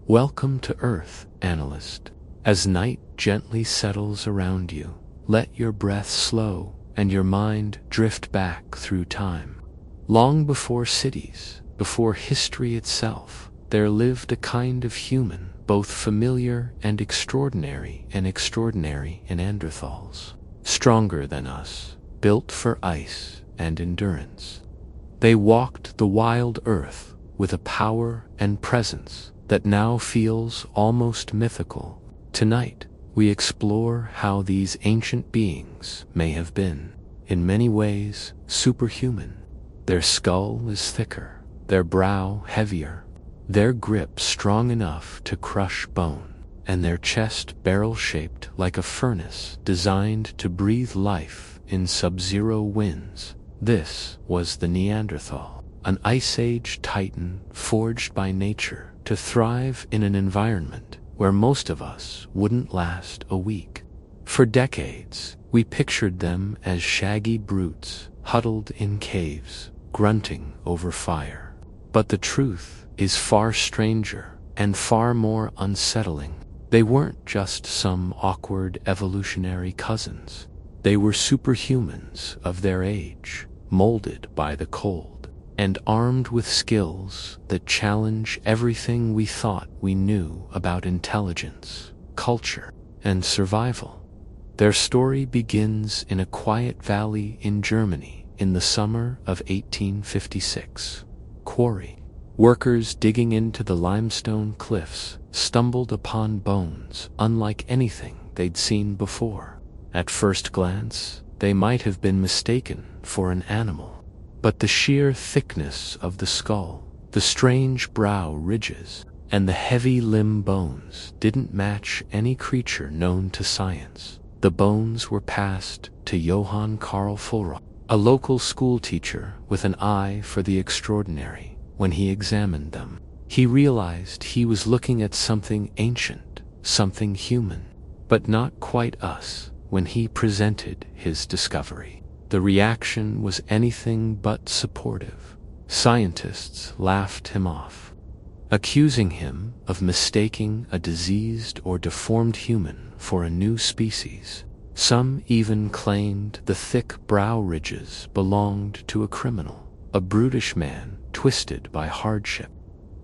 Welcome to Earth Analyst. As night gently settles around you, let your breath slow and your mind drift back through time. Long before cities, before history itself, there lived a kind of human, both familiar and extraordinary in Neanderthals. Stronger than us, built for ice and endurance. They walked the wild earth with a power and presence that now feels almost mythical. Tonight, we explore how these ancient beings may have been, in many ways, superhuman. Their skull is thicker, their brow heavier, their grip strong enough to crush bone, and their chest barrel-shaped like a furnace designed to breathe life in sub-zero winds. This was the Neanderthal, an Ice Age titan forged by nature to thrive in an environment where most of us wouldn't last a week. For decades, we pictured them as shaggy brutes huddled in caves, grunting over fire. But the truth is far stranger and far more unsettling. They weren't just some awkward evolutionary cousins. They were superhumans of their age, molded by the cold, and armed with skills that challenge everything we thought we knew about intelligence, culture, and survival. Their story begins in a quiet valley in Germany in the summer of 1856. Quarry. Workers digging into the limestone cliffs stumbled upon bones unlike anything they'd seen before. At first glance, they might have been mistaken for an animal, but the sheer thickness of the skull, the strange brow ridges, and the heavy limb bones didn't match any creature known to science. The bones were passed to Johann Karl Fulrock, a local school teacher with an eye for the extraordinary. When he examined them, he realized he was looking at something ancient, something human, but not quite us. When he presented his discovery, the reaction was anything but supportive. Scientists laughed him off, accusing him of mistaking a diseased or deformed human for a new species. Some even claimed the thick brow ridges belonged to a criminal, a brutish man twisted by hardship.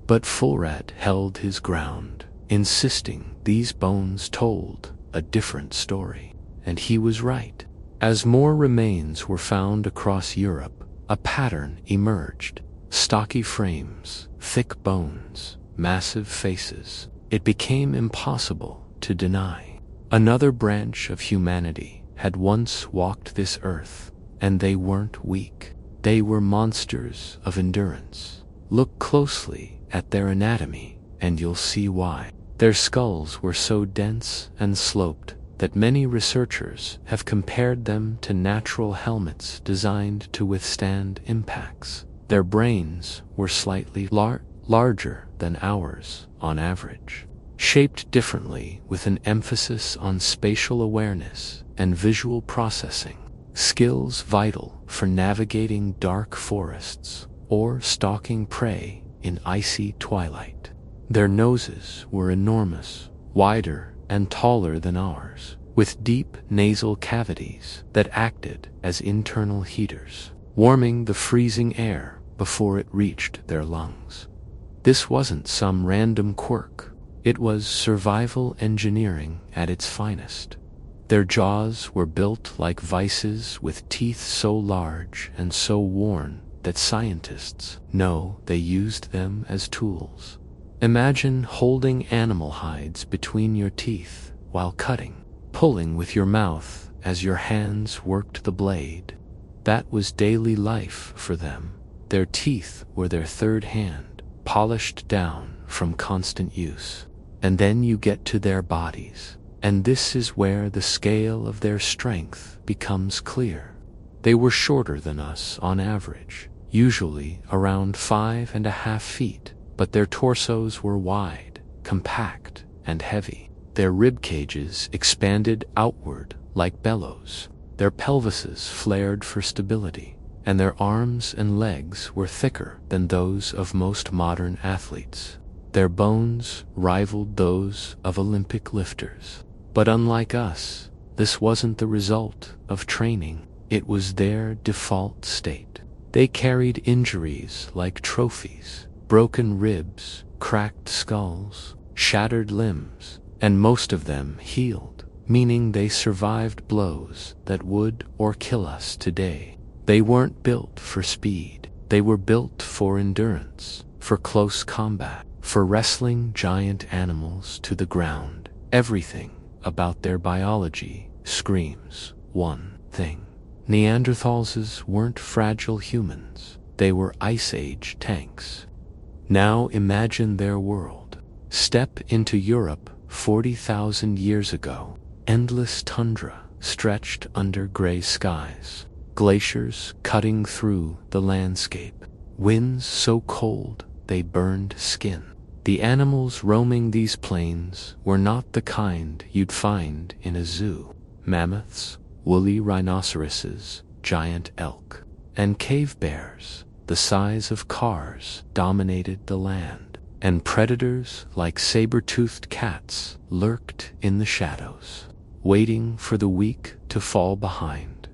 But Fulrat held his ground, insisting these bones told a different story. And he was right. As more remains were found across Europe, a pattern emerged. Stocky frames, thick bones, massive faces. It became impossible to deny. Another branch of humanity had once walked this earth, and they weren't weak. They were monsters of endurance. Look closely at their anatomy, and you'll see why. Their skulls were so dense and sloped that many researchers have compared them to natural helmets designed to withstand impacts. Their brains were slightly larger than ours on average, shaped differently with an emphasis on spatial awareness and visual processing, skills vital for navigating dark forests or stalking prey in icy twilight. Their noses were enormous, wider and taller than ours, with deep nasal cavities that acted as internal heaters, warming the freezing air before it reached their lungs. This wasn't some random quirk. It was survival engineering at its finest. Their jaws were built like vices with teeth so large and so worn that scientists know they used them as tools. Imagine holding animal hides between your teeth while cutting, pulling with your mouth as your hands worked the blade. That was daily life for them. Their teeth were their third hand, polished down from constant use. And then you get to their bodies, and this is where the scale of their strength becomes clear. They were shorter than us on average, usually around 5.5 feet. But their torsos were wide, compact, and heavy. Their rib cages expanded outward like bellows. Their pelvises flared for stability, and their arms and legs were thicker than those of most modern athletes. Their bones rivaled those of Olympic lifters. But unlike us, this wasn't the result of training. It was their default state. They carried injuries like trophies, broken ribs, cracked skulls, shattered limbs, and most of them healed, meaning they survived blows that would or kill us today. They weren't built for speed. They were built for endurance, for close combat, for wrestling giant animals to the ground. Everything about their biology screams one thing. Neanderthals weren't fragile humans. They were Ice Age tanks. Now imagine their world. Step into Europe 40,000 years ago. Endless tundra stretched under gray skies. Glaciers cutting through the landscape. Winds so cold they burned skin. The animals roaming these plains were not the kind you'd find in a zoo. Mammoths, woolly rhinoceroses, giant elk, and cave bears, the size of cars, dominated the land. And predators like saber-toothed cats lurked in the shadows, waiting for the weak to fall behind.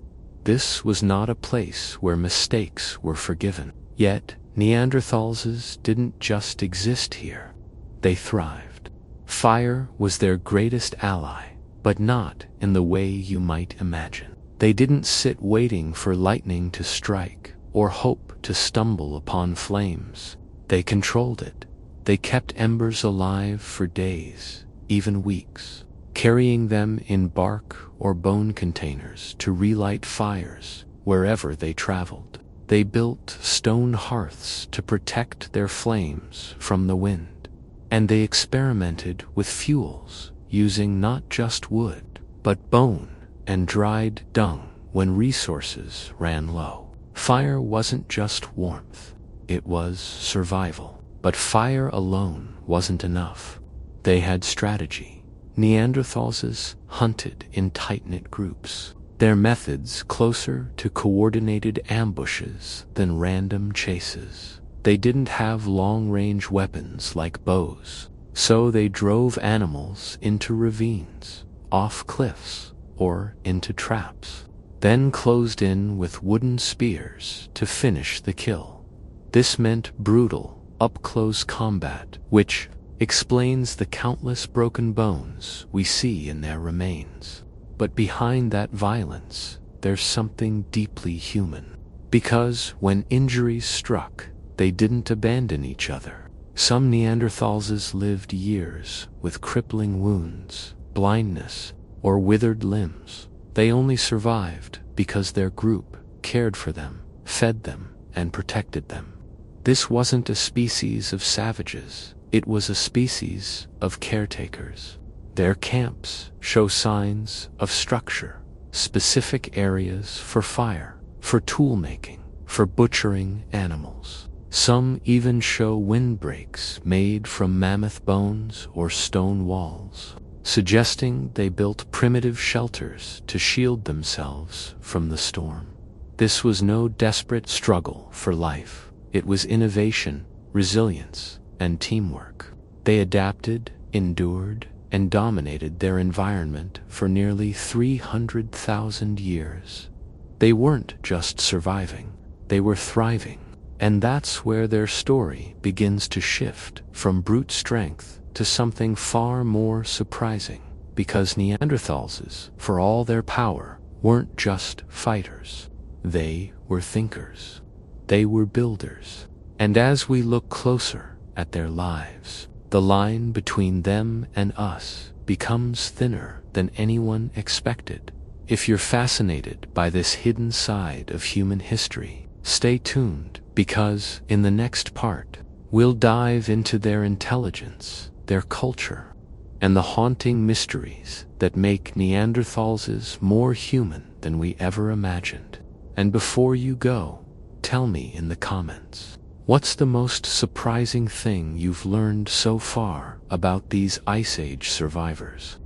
This was not a place where mistakes were forgiven. Yet, Neanderthals didn't just exist here. They thrived. Fire was their greatest ally, but not in the way you might imagine. They didn't sit waiting for lightning to strike or hope to stumble upon flames. They controlled it. They kept embers alive for days, even weeks, carrying them in bark or bone containers to relight fires wherever they traveled. They built stone hearths to protect their flames from the wind, and they experimented with fuels, using not just wood, but bone and dried dung when resources ran low. Fire wasn't just warmth, it was survival. But fire alone wasn't enough. They had strategy. Neanderthals hunted in tight-knit groups, their methods closer to coordinated ambushes than random chases. They didn't have long-range weapons like bows, so they drove animals into ravines, off cliffs, or into traps, then closed in with wooden spears to finish the kill. This meant brutal, up-close combat, which explains the countless broken bones we see in their remains. But behind that violence, there's something deeply human. Because when injuries struck, they didn't abandon each other. Some Neanderthals lived years with crippling wounds, blindness, or withered limbs. They only survived because their group cared for them, fed them, and protected them. This wasn't a species of savages, it was a species of caretakers. Their camps show signs of structure, specific areas for fire, for tool making, for butchering animals. Some even show windbreaks made from mammoth bones or stone walls, suggesting they built primitive shelters to shield themselves from the storm. This was no desperate struggle for life. It was innovation, resilience, and teamwork. They adapted, endured, and dominated their environment for nearly 300,000 years. They weren't just surviving, they were thriving. And that's where their story begins to shift from brute strength to something far more surprising. Because Neanderthals, for all their power, weren't just fighters. They were thinkers. They were builders. And as we look closer at their lives, the line between them and us becomes thinner than anyone expected. If you're fascinated by this hidden side of human history, stay tuned, because in the next part, we'll dive into their intelligence, their culture, and the haunting mysteries that make Neanderthals more human than we ever imagined. And before you go, tell me in the comments, what's the most surprising thing you've learned so far about these Ice Age survivors?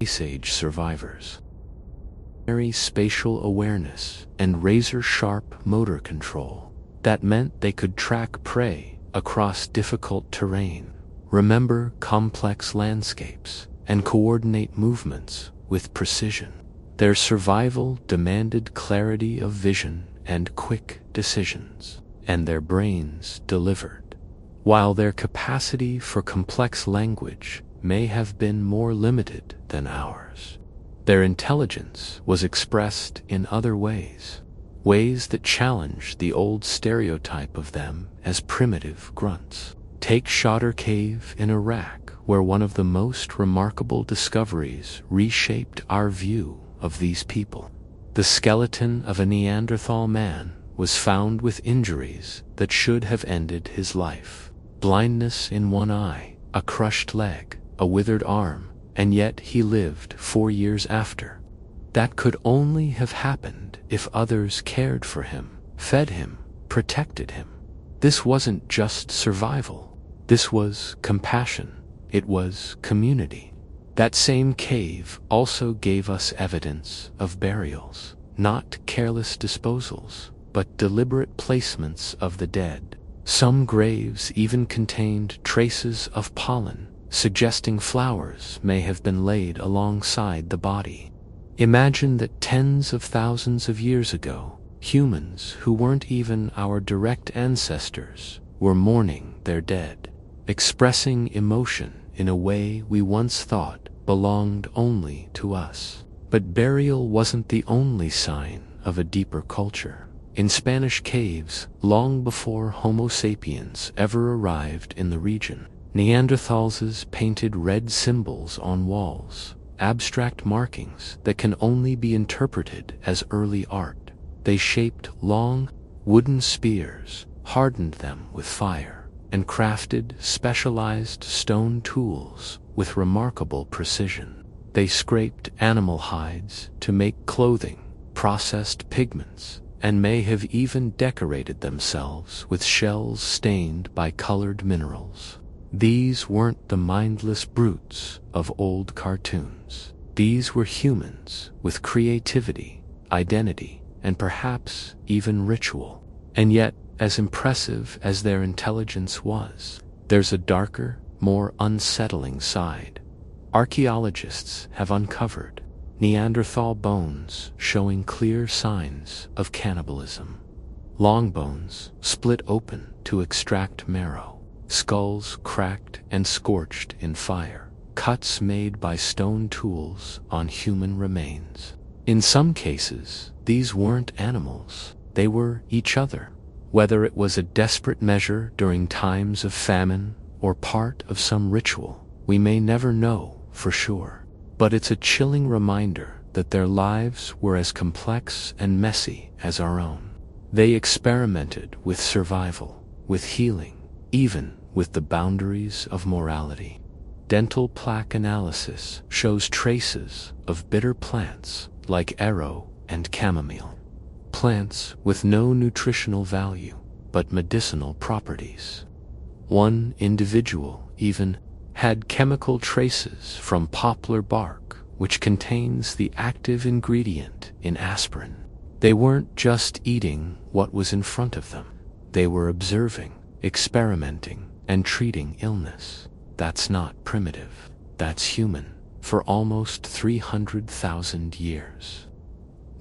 Ice Age survivors. Spatial awareness and razor-sharp motor control. That meant they could track prey across difficult terrain, remember complex landscapes, and coordinate movements with precision. Their survival demanded clarity of vision and quick decisions, and their brains delivered. While their capacity for complex language may have been more limited than ours, their intelligence was expressed in other ways that challenge the old stereotype of them as primitive grunts. Take Shotter Cave in Iraq, where one of the most remarkable discoveries reshaped our view of these people. The skeleton of a Neanderthal man was found with injuries that should have ended his life. Blindness in one eye, a crushed leg, a withered arm, and yet he lived 4 years after. That could only have happened if others cared for him, fed him, protected him. This wasn't just survival. This was compassion. It was community. That same cave also gave us evidence of burials, not careless disposals, but deliberate placements of the dead. Some graves even contained traces of pollen, suggesting flowers may have been laid alongside the body. Imagine that tens of thousands of years ago, humans who weren't even our direct ancestors were mourning their dead, expressing emotion in a way we once thought belonged only to us. But burial wasn't the only sign of a deeper culture. In Spanish caves, long before Homo sapiens ever arrived in the region, Neanderthals painted red symbols on walls, abstract markings that can only be interpreted as early art. They shaped long, wooden spears, hardened them with fire, and crafted specialized stone tools with remarkable precision. They scraped animal hides to make clothing, processed pigments, and may have even decorated themselves with shells stained by colored minerals. These weren't the mindless brutes of old cartoons. These were humans with creativity, identity, and perhaps even ritual. And yet, as impressive as their intelligence was, there's a darker, more unsettling side. Archaeologists have uncovered Neanderthal bones showing clear signs of cannibalism. Long bones split open to extract marrow, skulls cracked and scorched in fire, cuts made by stone tools on human remains. In some cases, these weren't animals, they were each other. Whether it was a desperate measure during times of famine or part of some ritual, we may never know for sure. But it's a chilling reminder that their lives were as complex and messy as our own. They experimented with survival, with healing, even with the boundaries of morality. Dental plaque analysis shows traces of bitter plants like yarrow and chamomile. Plants with no nutritional value, but medicinal properties. One individual even had chemical traces from poplar bark, which contains the active ingredient in aspirin. They weren't just eating what was in front of them. They were observing, experimenting, and treating illness. That's not primitive. That's human, for almost 300,000 years.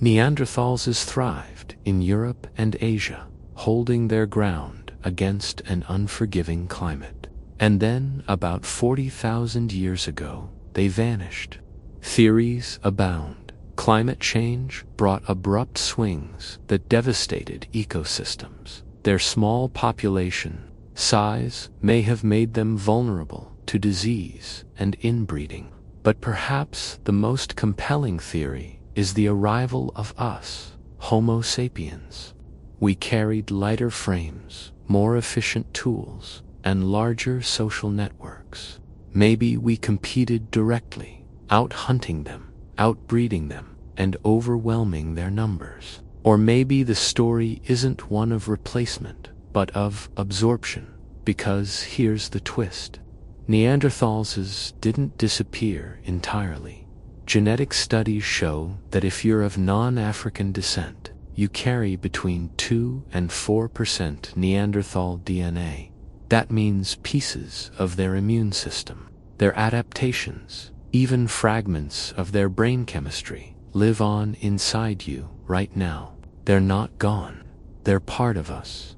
Neanderthals thrived in Europe and Asia, holding their ground against an unforgiving climate. And then, about 40,000 years ago, they vanished. Theories abound. Climate change brought abrupt swings that devastated ecosystems. Their small population size may have made them vulnerable to disease and inbreeding. But perhaps the most compelling theory is the arrival of us, Homo sapiens. We carried lighter frames, more efficient tools, and larger social networks. Maybe we competed directly, out-hunting them, outbreeding them, and overwhelming their numbers. Or maybe the story isn't one of replacement, but of absorption. Because here's the twist. Neanderthals didn't disappear entirely. Genetic studies show that if you're of non-African descent, you carry between 2 and 4% Neanderthal DNA. That means pieces of their immune system, their adaptations, even fragments of their brain chemistry live on inside you right now. They're not gone. They're part of us.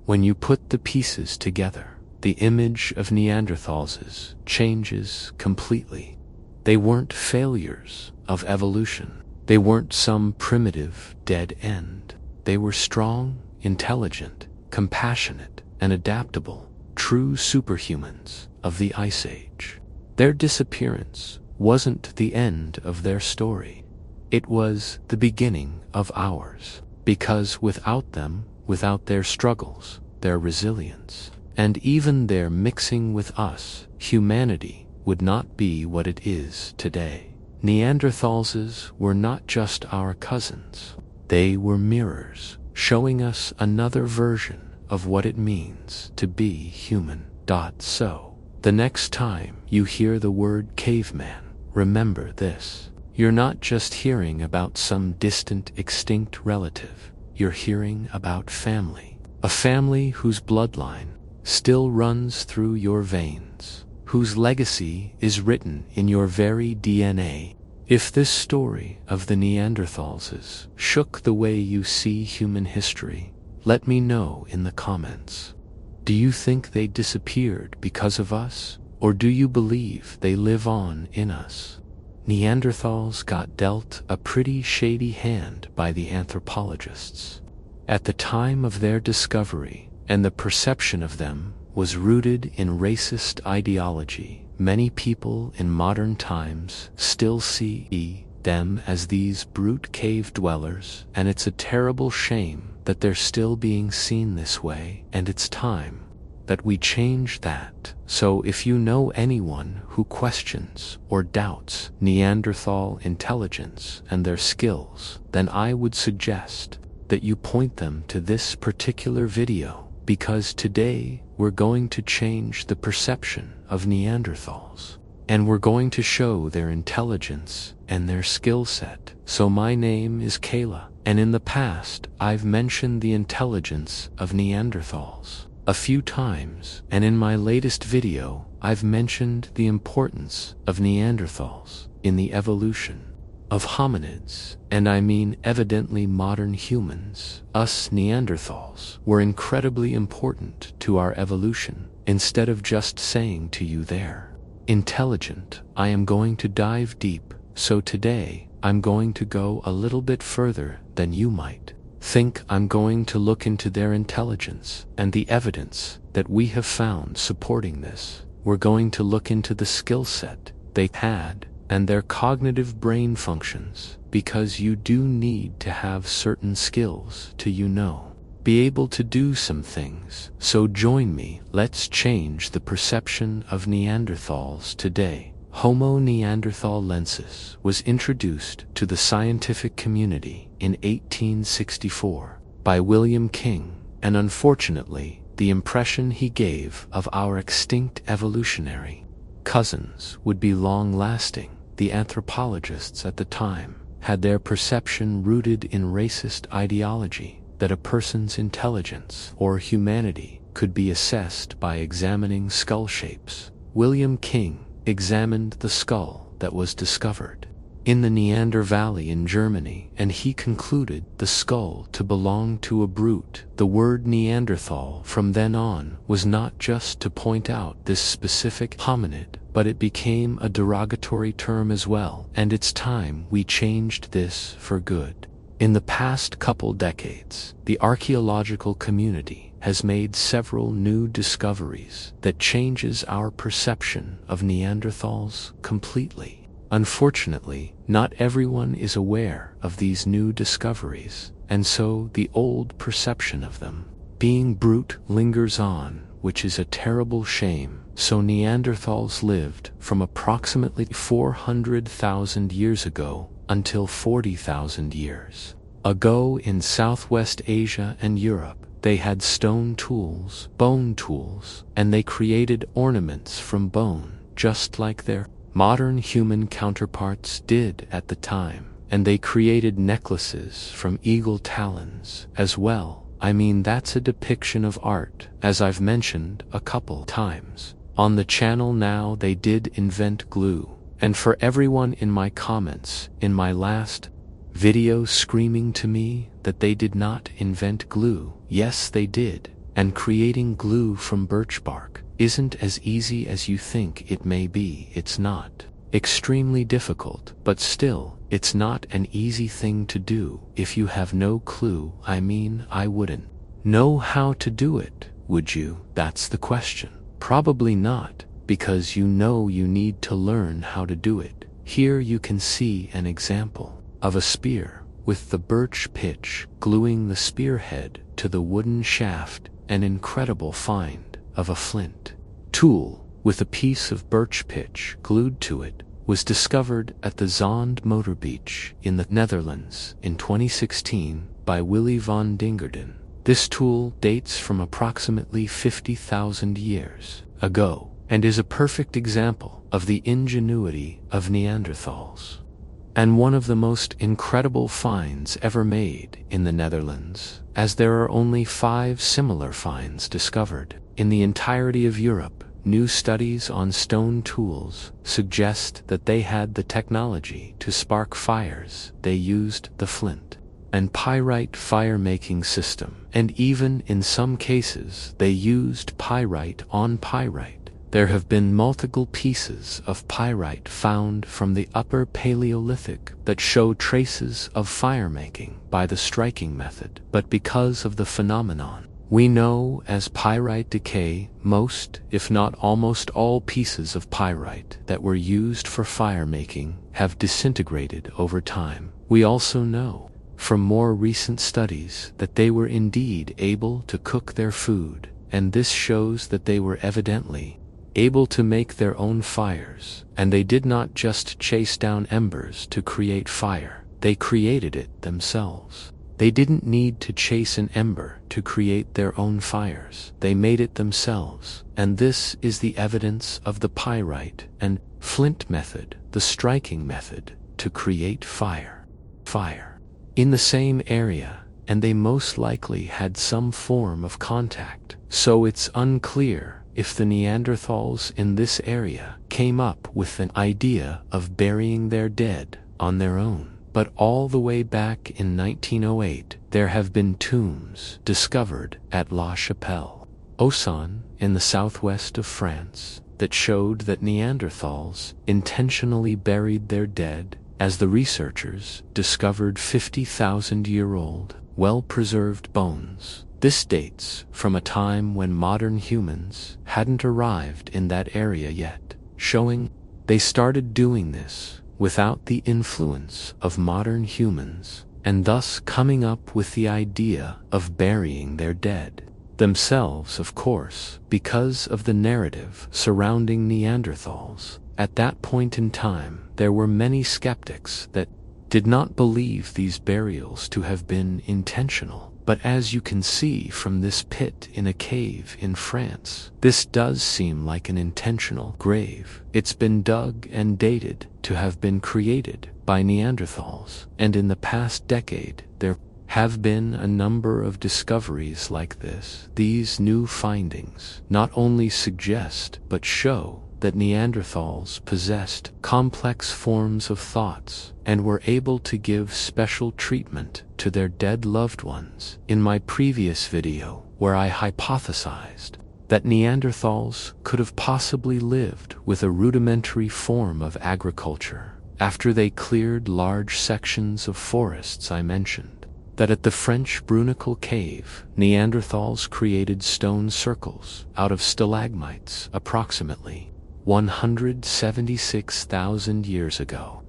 When you put the pieces together, the image of Neanderthals changes completely. They weren't failures of evolution. They weren't some primitive dead end. They were strong, intelligent, compassionate, and adaptable, true superhumans of the Ice Age. Their disappearance wasn't the end of their story. It was the beginning of ours, because without them, without their struggles, their resilience, and even their mixing with us, humanity would not be what it is today. Neanderthals were not just our cousins. They were mirrors, showing us another version of what it means to be human. So, the next time you hear the word caveman, remember this. You're not just hearing about some distant, extinct relative. You're hearing about family. A family whose bloodline still runs through your veins, whose legacy is written in your very DNA. If this story of the Neanderthals shook the way you see human history, let me know in the comments. Do you think they disappeared because of us, or do you believe they live on in us? Neanderthals got dealt a pretty shady hand by the anthropologists. At the time of their discovery, and the perception of them was rooted in racist ideology, many people in modern times still see them as these brute cave dwellers, and it's a terrible shame that they're still being seen this way, and it's time that we change that. So if you know anyone who questions or doubts Neanderthal intelligence and their skills, then I would suggest that you point them to this particular video, because today we're going to change the perception of Neanderthals, and we're going to show their intelligence and their skill set. So my name is Kayla, and in the past I've mentioned the intelligence of Neanderthals a few times, and in my latest video I've mentioned the importance of Neanderthals in the evolution of hominids, and I mean evidently modern humans. Us Neanderthals were incredibly important to our evolution. Instead of just saying to you they're intelligent, I am going to dive deep. So today I'm going to go a little bit further than you might think. I'm going to look into their intelligence and the evidence that we have found supporting this. We're going to look into the skill set they had and their cognitive brain functions, because you do need to have certain skills to, be able to do some things. So join me, let's change the perception of Neanderthals today. Homo neanderthalensis was introduced to the scientific community in 1864 by William King, and unfortunately, the impression he gave of our extinct evolutionary cousins would be long-lasting. The anthropologists at the time had their perception rooted in racist ideology that a person's intelligence or humanity could be assessed by examining skull shapes. William King examined the skull that was discovered in the Neander Valley in Germany, and he concluded the skull to belong to a brute. The word Neanderthal from then on was not just to point out this specific hominid, but it became a derogatory term as well, and it's time we changed this for good. In the past couple decades, the archaeological community has made several new discoveries that changes our perception of Neanderthals completely. Unfortunately, not everyone is aware of these new discoveries, and so the old perception of them being brute lingers on, which is a terrible shame. So Neanderthals lived from approximately 400,000 years ago until 40,000 years ago in Southwest Asia and Europe. They had stone tools, bone tools, and they created ornaments from bone, just like their modern human counterparts did at the time. And they created necklaces from eagle talons as well. I mean, that's a depiction of art, as I've mentioned a couple times on the channel now. They did invent glue, and for everyone in my comments in my last video screaming to me that they did not invent glue, yes they did, and creating glue from birch bark isn't as easy as you think it may be. It's not extremely difficult, but still, it's not an easy thing to do if you have no clue. I mean, I wouldn't know how to do it, would you? That's the question. Probably not, because you know you need to learn how to do it. Here you can see an example of a spear with the birch pitch gluing the spearhead to the wooden shaft, an incredible find of a flint tool with a piece of birch pitch glued to it was discovered at the Zond Motor Beach in the Netherlands in 2016 by Willy van Dingerden. This tool dates from approximately 50,000 years ago and is a perfect example of the ingenuity of Neanderthals, and one of the most incredible finds ever made in the Netherlands, as there are only 5 similar finds discovered in the entirety of Europe. New studies on stone tools suggest that they had the technology to spark fires. They used the flint and pyrite fire-making system, and even in some cases they used pyrite on pyrite. There have been multiple pieces of pyrite found from the Upper Paleolithic that show traces of fire-making by the striking method, but because of the phenomenon we know as pyrite decay, most, if not almost all pieces of pyrite that were used for fire-making have disintegrated over time. We also know from more recent studies that they were indeed able to cook their food, and this shows that they were evidently able to make their own fires, and they did not just chase down embers to create fire, they created it themselves. They didn't need to chase an ember to create their own fires. They made it themselves, and this is the evidence of the pyrite and flint method, the striking method, to create fire. In the same area, and they most likely had some form of contact, so it's unclear if the Neanderthals in this area came up with an idea of burying their dead on their own. But all the way back in 1908, there have been tombs discovered at La Chapelle, Auxonne, in the southwest of France, that showed that Neanderthals intentionally buried their dead, as the researchers discovered 50,000-year-old, well-preserved bones. This dates from a time when modern humans hadn't arrived in that area yet, showing they started doing this without the influence of modern humans, and thus coming up with the idea of burying their dead themselves, of course, because of the narrative surrounding Neanderthals. At that point in time, there were many skeptics that did not believe these burials to have been intentional. But as you can see from this pit in a cave in France, this does seem like an intentional grave. It's been dug and dated to have been created by Neanderthals, and in the past decade there have been a number of discoveries like this. These new findings not only suggest but show that Neanderthals possessed complex forms of thoughts and were able to give special treatment to their dead loved ones. In my previous video, where I hypothesized that Neanderthals could have possibly lived with a rudimentary form of agriculture after they cleared large sections of forests, I mentioned that at the French Brunicle Cave, Neanderthals created stone circles out of stalagmites approximately 176,000 years ago.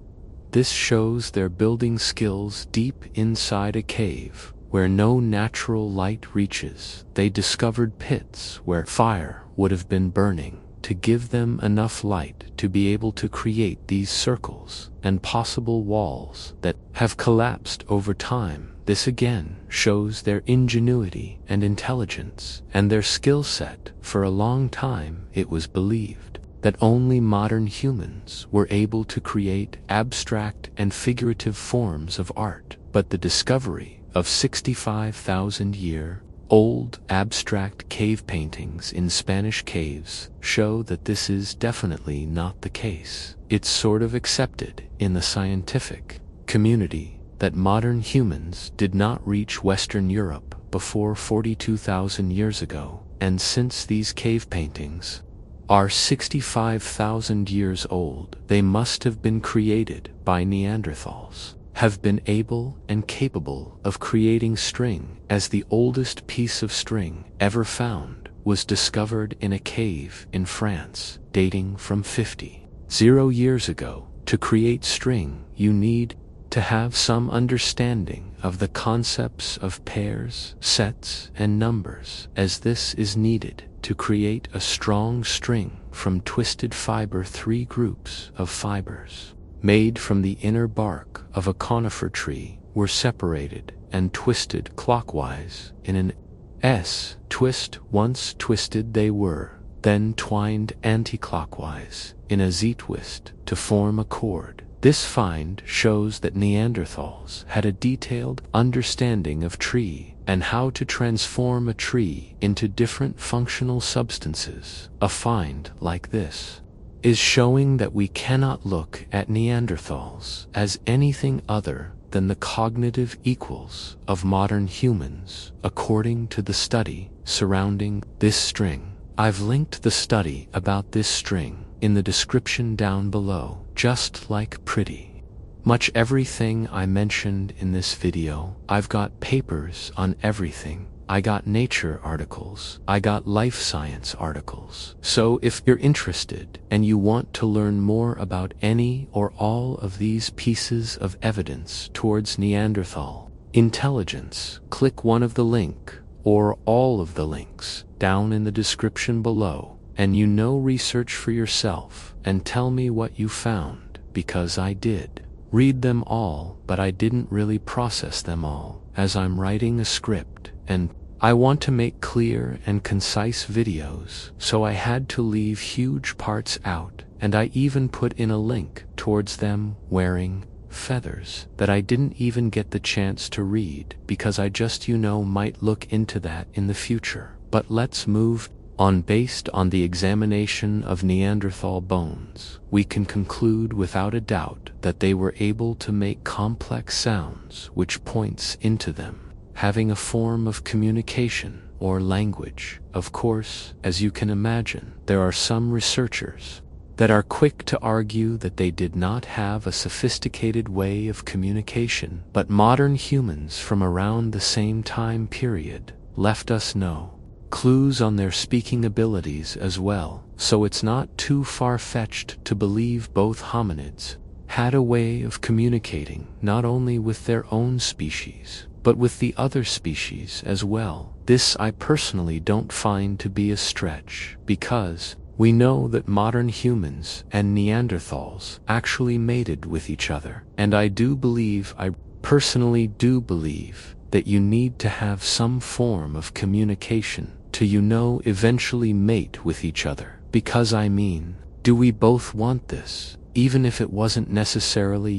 This shows their building skills deep inside a cave where no natural light reaches. They discovered pits where fire would have been burning to give them enough light to be able to create these circles and possible walls that have collapsed over time. This again shows their ingenuity and intelligence and their skill set. For a long time, it was believed that only modern humans were able to create abstract and figurative forms of art, but the discovery of 65,000-year-old abstract cave paintings in Spanish caves show that this is definitely not the case. It's sort of accepted in the scientific community that modern humans did not reach Western Europe before 42,000 years ago, and since these cave paintings are 65,000 years old, they must have been created by Neanderthals, have been able and capable of creating string, as the oldest piece of string ever found was discovered in a cave in France, dating from 50 years ago. To create string, you need to have some understanding of the concepts of pairs, sets, and numbers, as this is needed to create a strong string from twisted fiber. 3 groups of fibers made from the inner bark of a conifer tree were separated and twisted clockwise in an S twist. Once twisted, they were then twined anti-clockwise in a Z twist to form a cord. This find shows that Neanderthals had a detailed understanding of tree and how to transform a tree into different functional substances. A find like this is showing that we cannot look at Neanderthals as anything other than the cognitive equals of modern humans, according to the study surrounding this string. I've linked the study about this string in the description down below. Just like pretty much everything I mentioned in this video, I've got papers on everything. I got Nature articles, I got life science articles. So if you're interested and you want to learn more about any or all of these pieces of evidence towards Neanderthal intelligence, click one of the link or all of the links down in the description below, and research for yourself and tell me what you found, because I did read them all, but I didn't really process them all, as I'm writing a script and I want to make clear and concise videos, so I had to leave huge parts out, and I even put in a link towards them wearing feathers that I didn't even get the chance to read, because I just might look into that in the future. But let's move on. Based on the examination of Neanderthal bones, we can conclude without a doubt that they were able to make complex sounds, which points into them having a form of communication or language. Of course, as you can imagine, there are some researchers that are quick to argue that they did not have a sophisticated way of communication, but modern humans from around the same time period left us no clues on their speaking abilities as well, so it's not too far-fetched to believe both hominids had a way of communicating not only with their own species, but with the other species as well. This I personally don't find to be a stretch, because we know that modern humans and Neanderthals actually mated with each other, and I personally do believe that you need to have some form of communication to eventually mate with each other. Because do we both want this, even if it wasn't necessarily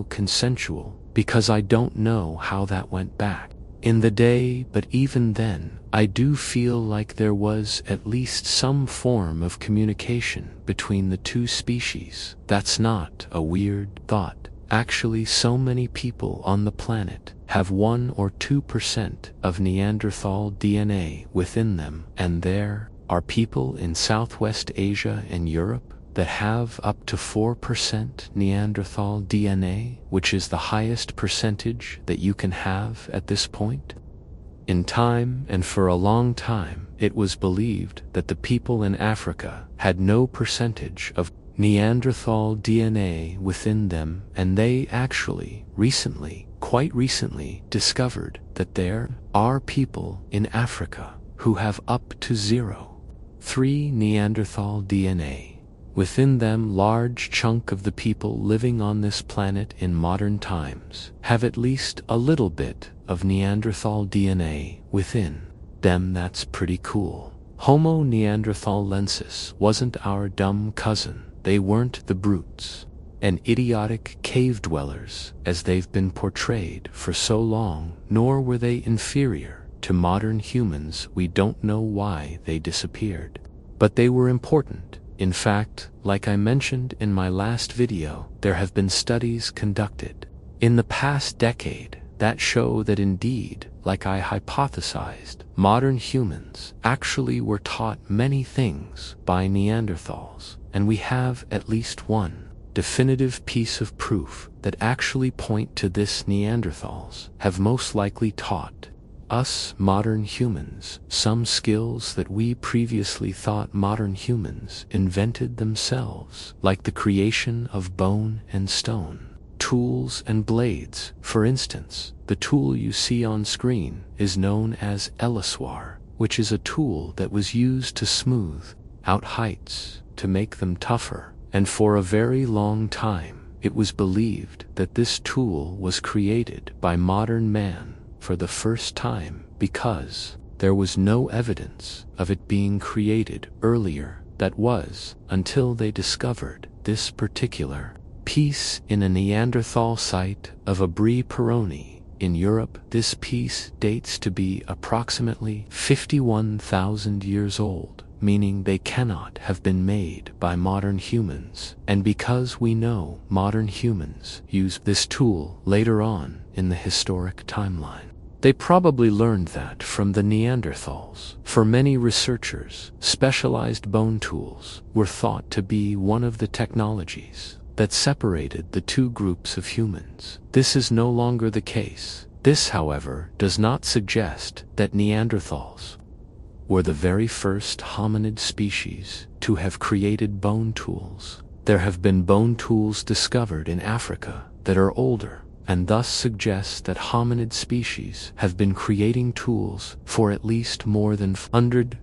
consensual? Because I don't know how that went back in the day, but even then, I do feel like there was at least some form of communication between the two species. That's not a weird thought. Actually, so many people on the planet have 1 or 2% of Neanderthal DNA within them, and there are people in Southwest Asia and Europe that have up to 4% Neanderthal DNA, which is the highest percentage that you can have at this point in time. And for a long time, it was believed that the people in Africa had no percentage of Neanderthal DNA within them, and they actually quite recently discovered that there are people in Africa who have up to 0.3 Neanderthal DNA within them. Large chunk of the people living on this planet in modern times have at least a little bit of Neanderthal DNA within them. That's pretty cool. Homo neanderthalensis wasn't our dumb cousin. They weren't the brutes and idiotic cave dwellers as they've been portrayed for so long, nor were they inferior to modern humans. We don't know why they disappeared. But they were important. In fact, like I mentioned in my last video, there have been studies conducted in the past decade that show that indeed, like I hypothesized, modern humans actually were taught many things by Neanderthals, and we have at least one definitive piece of proof that actually point to this. Neanderthals have most likely taught us modern humans some skills that we previously thought modern humans invented themselves, like the creation of bone and stone, tools and blades. For instance, the tool you see on screen is known as elliswar, which is a tool that was used to smooth out heights to make them tougher, and for a very long time it was believed that this tool was created by modern man for the first time because there was no evidence of it being created earlier. That was until they discovered this particular piece in a Neanderthal site of Abri-Peroni in Europe. This piece dates to be approximately 51,000 years old, meaning they cannot have been made by modern humans. And because we know modern humans used this tool later on in the historic timeline, they probably learned that from the Neanderthals. For many researchers, specialized bone tools were thought to be one of the technologies that separated the two groups of humans. This is no longer the case. This, however, does not suggest that Neanderthals were the very first hominid species to have created bone tools. There have been bone tools discovered in Africa that are older, and thus suggests that hominid species have been creating tools for at least more than 100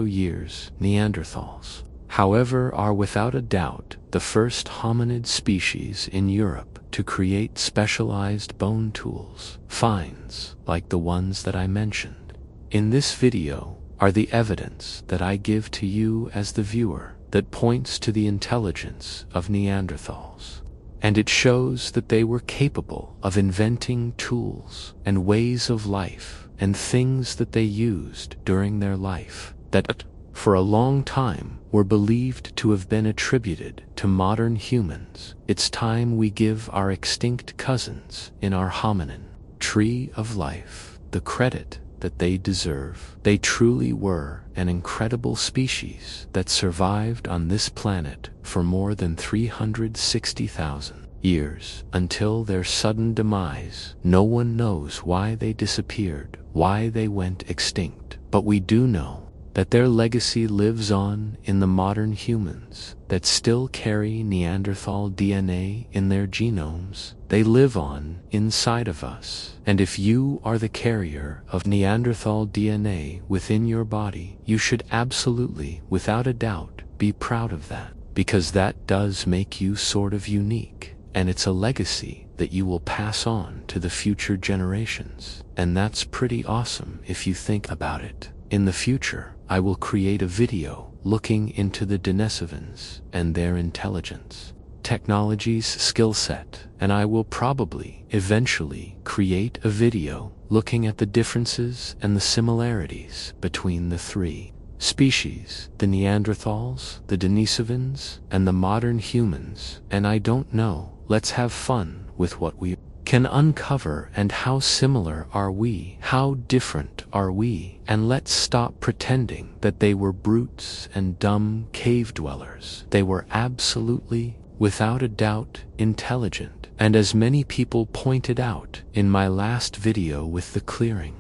years. Neanderthals, however, are without a doubt the first hominid species in Europe to create specialized bone tools. Finds like the ones that I mentioned in this video are the evidence that I give to you as the viewer that points to the intelligence of Neanderthals. And it shows that they were capable of inventing tools and ways of life and things that they used during their life that for a long time were believed to have been attributed to modern humans. It's time we give our extinct cousins in our hominin tree of life the credit that they deserve. They truly were an incredible species that survived on this planet for more than 360,000 years until their sudden demise. No one knows why they disappeared, why they went extinct, but we do know that their legacy lives on in the modern humans that still carry Neanderthal DNA in their genomes. They live on inside of us. And if you are the carrier of Neanderthal DNA within your body, you should absolutely, without a doubt, be proud of that, because that does make you sort of unique, and it's a legacy that you will pass on to the future generations. And that's pretty awesome if you think about it. In the future, I will create a video looking into the Denisovans and their intelligence, technologies, skill set, and I will probably eventually create a video looking at the differences and the similarities between the three species, the Neanderthals, the Denisovans, and the modern humans. And I don't know, let's have fun with what we can uncover, and how similar are we, how different are we, and let's stop pretending that they were brutes and dumb cave dwellers. They were absolutely, without a doubt, intelligent, and as many people pointed out in my last video with the clearing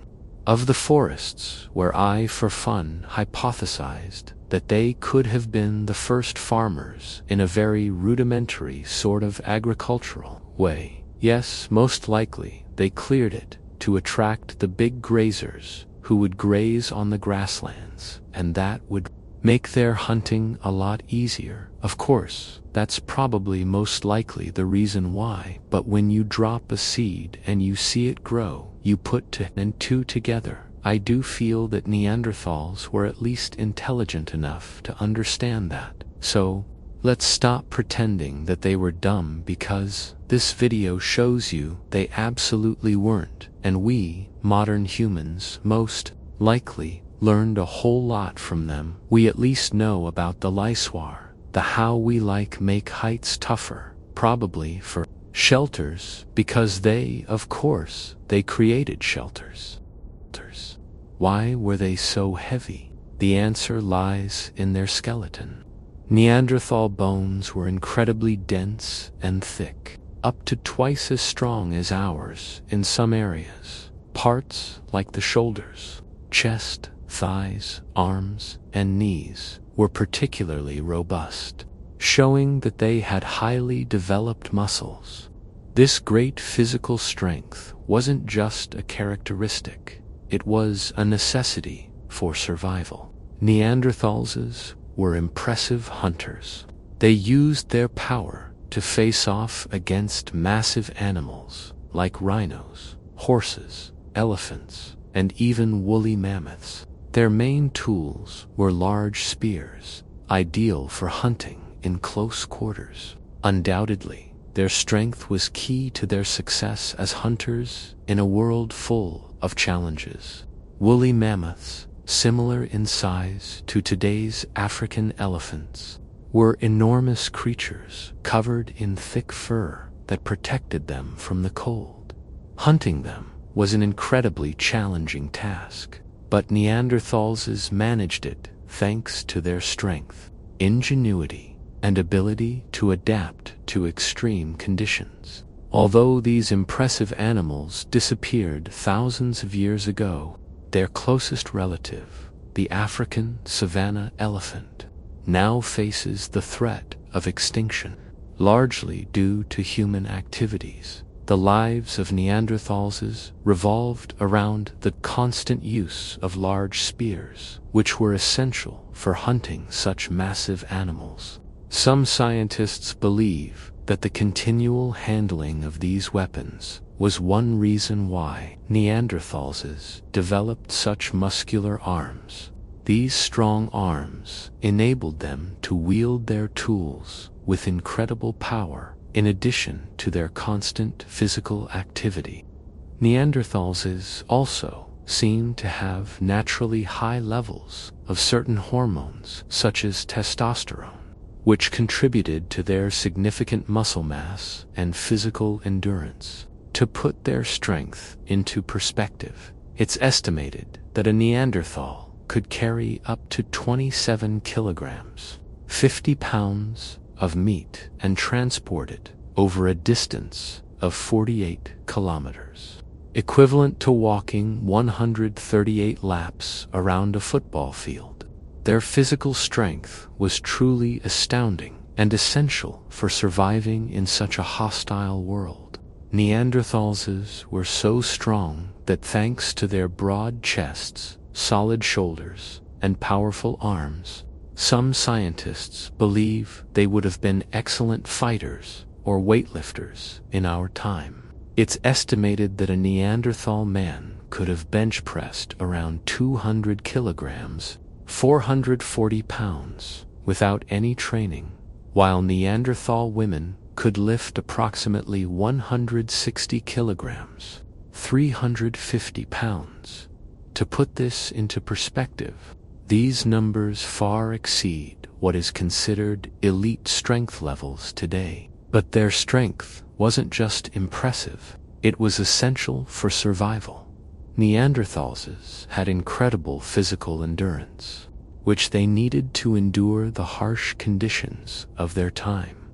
of the forests, where I for fun hypothesized that they could have been the first farmers in a very rudimentary sort of agricultural way. Yes, most likely they cleared it to attract the big grazers who would graze on the grasslands, and that would make their hunting a lot easier. Of course, that's probably most likely the reason why, but when you drop a seed and you see it grow, you put two and two together. I do feel that Neanderthals were at least intelligent enough to understand that. So, Let's stop pretending that they were dumb, because this video shows you they absolutely weren't, and we, modern humans, most likely learned a whole lot from them. We at least know about the Lyswar, the how we make heights tougher, probably for shelters, because they, of course, they created shelters. Why were they so heavy? The answer lies in their skeleton. Neanderthal bones were incredibly dense and thick, up to twice as strong as ours in some areas. Parts like the shoulders, chest, thighs, arms, and knees were particularly robust, showing that they had highly developed muscles. This great physical strength wasn't just a characteristic, it was a necessity for survival. Neanderthals were impressive hunters. They used their power to face off against massive animals like rhinos, horses, elephants, and even woolly mammoths. Their main tools were large spears, ideal for hunting in close quarters. Undoubtedly, their strength was key to their success as hunters in a world full of challenges. Woolly mammoths, similar in size to today's African elephants, were enormous creatures covered in thick fur that protected them from the cold. Hunting them was an incredibly challenging task, but Neanderthals managed it thanks to their strength, ingenuity, and ability to adapt to extreme conditions. Although these impressive animals disappeared thousands of years ago, their closest relative, the African savanna elephant, now faces the threat of extinction, largely due to human activities. The lives of Neanderthals revolved around the constant use of large spears, which were essential for hunting such massive animals. Some scientists believe that the continual handling of these weapons was one reason why Neanderthals developed such muscular arms. These strong arms enabled them to wield their tools with incredible power, in addition to their constant physical activity. Neanderthals also seem to have naturally high levels of certain hormones, such as testosterone, which contributed to their significant muscle mass and physical endurance. To put their strength into perspective, it's estimated that a Neanderthal could carry up to 27 kilograms, 50 pounds of meat, and transport it over a distance of 48 kilometers, equivalent to walking 138 laps around a football field. Their physical strength was truly astounding and essential for surviving in such a hostile world. Neanderthals were so strong that thanks to their broad chests, solid shoulders, and powerful arms, some scientists believe they would have been excellent fighters or weightlifters in our time. It's estimated that a Neanderthal man could have bench pressed around 200 kilograms, 440 pounds, without any training, while Neanderthal women could lift approximately 160 kilograms, 350 pounds. To put this into perspective, these numbers far exceed what is considered elite strength levels today. But their strength wasn't just impressive, it was essential for survival. Neanderthals had incredible physical endurance, which they needed to endure the harsh conditions of their time.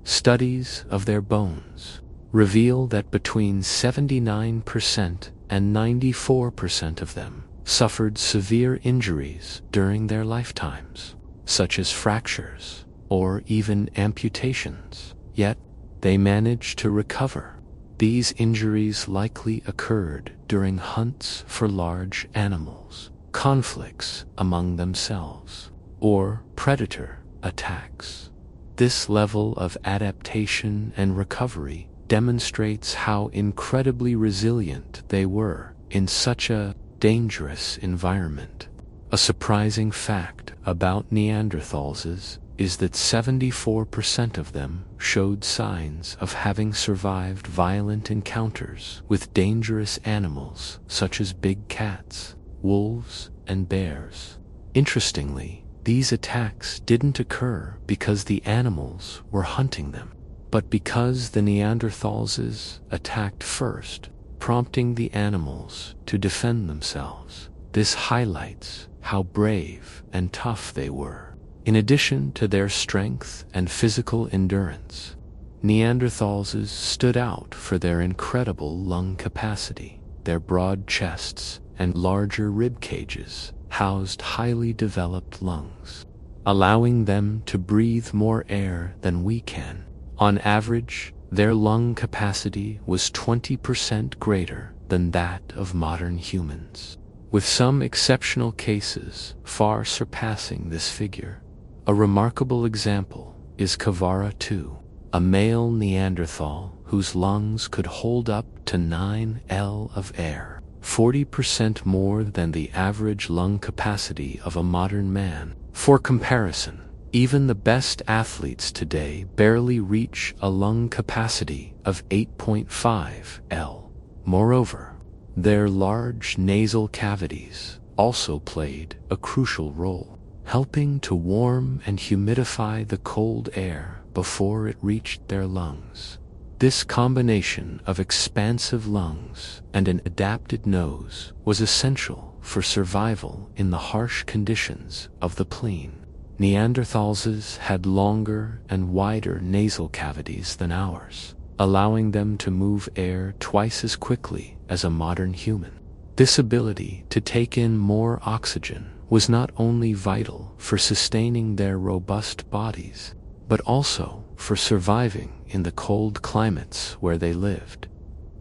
Studies of their bones reveal that between 79% and 94% of them suffered severe injuries during their lifetimes, such as fractures or even amputations, yet they managed to recover. These injuries likely occurred during hunts for large animals, conflicts among themselves, or predator attacks. This level of adaptation and recovery demonstrates how incredibly resilient they were in such a dangerous environment. A surprising fact about Neanderthals is that 74% of them showed signs of having survived violent encounters with dangerous animals such as big cats, wolves, and bears. Interestingly, these attacks didn't occur because the animals were hunting them, but because the Neanderthals attacked first, prompting the animals to defend themselves. This highlights how brave and tough they were. In addition to their strength and physical endurance, Neanderthals stood out for their incredible lung capacity. Their broad chests and larger rib cages housed highly developed lungs, allowing them to breathe more air than we can. On average, their lung capacity was 20% greater than that of modern humans, with some exceptional cases far surpassing this figure. A remarkable example is Kavara II, a male Neanderthal whose lungs could hold up to 9 L of air, 40% more than the average lung capacity of a modern man. For comparison, even the best athletes today barely reach a lung capacity of 8.5 L. Moreover, their large nasal cavities also played a crucial role, helping to warm and humidify the cold air before it reached their lungs. This combination of expansive lungs and an adapted nose was essential for survival in the harsh conditions of the plain. Neanderthals had longer and wider nasal cavities than ours, allowing them to move air twice as quickly as a modern human. This ability to take in more oxygen was not only vital for sustaining their robust bodies, but also for surviving in the cold climates where they lived.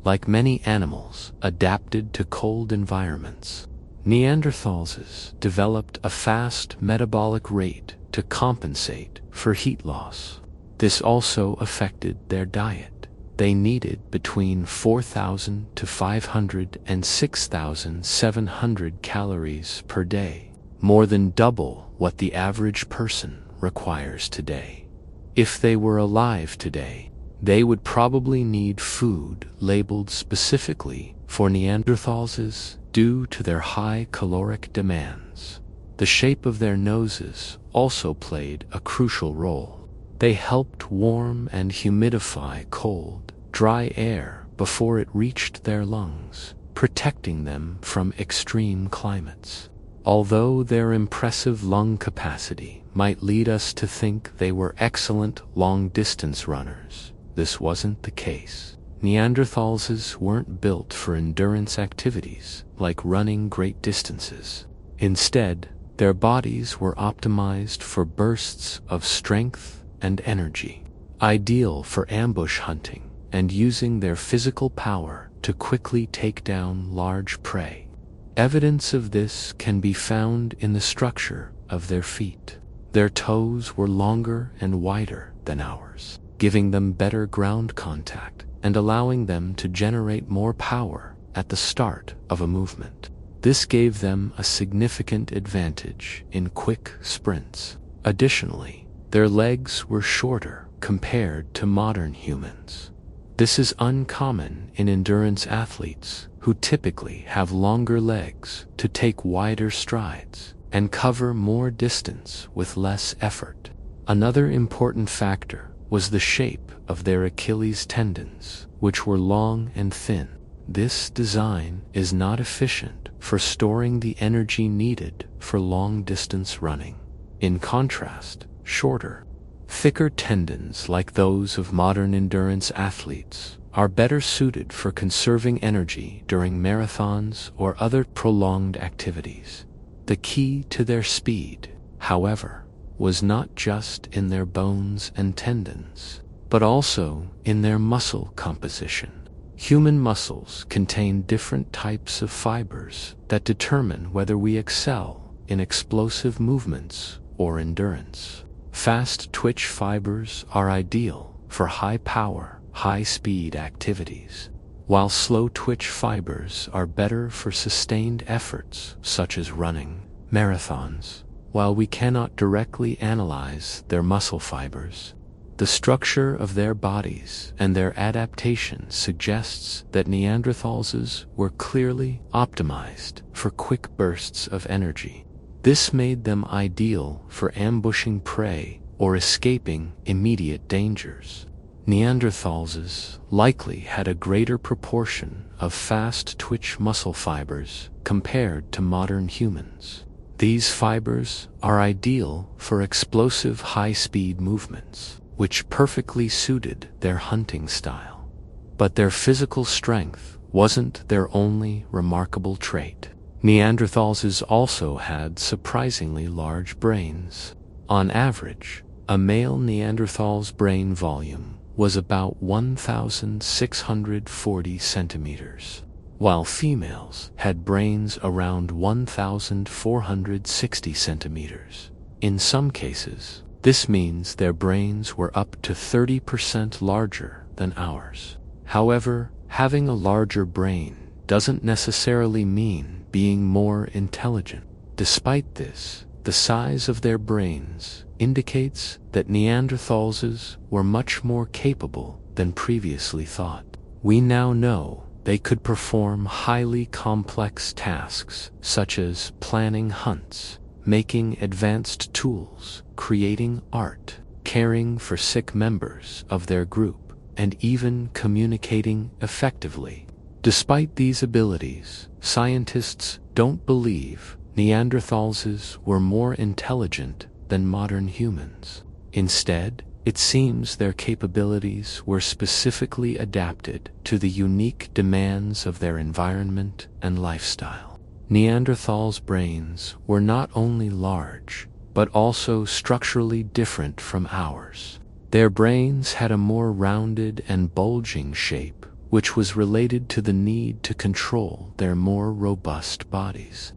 Like many animals adapted to cold environments, Neanderthals developed a fast metabolic rate to compensate for heat loss. This also affected their diet. They needed between 4,000 to 500 and 6,700 calories per day, more than double what the average person requires today. If they were alive today, they would probably need food labeled specifically for Neanderthals due to their high caloric demands. The shape of their noses also played a crucial role. They helped warm and humidify cold, dry air before it reached their lungs, protecting them from extreme climates. Although their impressive lung capacity might lead us to think they were excellent long-distance runners, this wasn't the case. Neanderthals weren't built for endurance activities like running great distances. Instead, their bodies were optimized for bursts of strength and energy, ideal for ambush hunting and using their physical power to quickly take down large prey. Evidence of this can be found in the structure of their feet. Their toes were longer and wider than ours, giving them better ground contact and allowing them to generate more power at the start of a movement. This gave them a significant advantage in quick sprints. Additionally, their legs were shorter compared to modern humans. This is uncommon in endurance athletes who typically have longer legs to take wider strides and cover more distance with less effort. Another important factor was the shape of their Achilles tendons, which were long and thin. This design is not efficient for storing the energy needed for long-distance running. In contrast, shorter, thicker tendons like those of modern endurance athletes are better suited for conserving energy during marathons or other prolonged activities. The key to their speed, however, was not just in their bones and tendons, but also in their muscle composition. Human muscles contain different types of fibers that determine whether we excel in explosive movements or endurance. Fast twitch fibers are ideal for high-power, high-speed activities, while slow twitch fibers are better for sustained efforts such as running, marathons, while we cannot directly analyze their muscle fibers, the structure of their bodies and their adaptation suggests that Neanderthals were clearly optimized for quick bursts of energy. This made them ideal for ambushing prey or escaping immediate dangers. Neanderthals likely had a greater proportion of fast-twitch muscle fibers compared to modern humans. These fibers are ideal for explosive high-speed movements, which perfectly suited their hunting style. But their physical strength wasn't their only remarkable trait. Neanderthals also had surprisingly large brains. On average, a male Neanderthal's brain volume was about 1,640 centimeters, while females had brains around 1,460 centimeters. In some cases, this means their brains were up to 30% larger than ours. However, having a larger brain doesn't necessarily mean being more intelligent. Despite this, the size of their brains indicates that Neanderthals were much more capable than previously thought. We now know they could perform highly complex tasks such as planning hunts, making advanced tools, creating art, caring for sick members of their group, and even communicating effectively. Despite these abilities, scientists don't believe Neanderthals were more intelligent than modern humans. Instead, it seems their capabilities were specifically adapted to the unique demands of their environment and lifestyle. Neanderthals' brains were not only large, but also structurally different from ours. Their brains had a more rounded and bulging shape, which was related to the need to control their more robust bodies.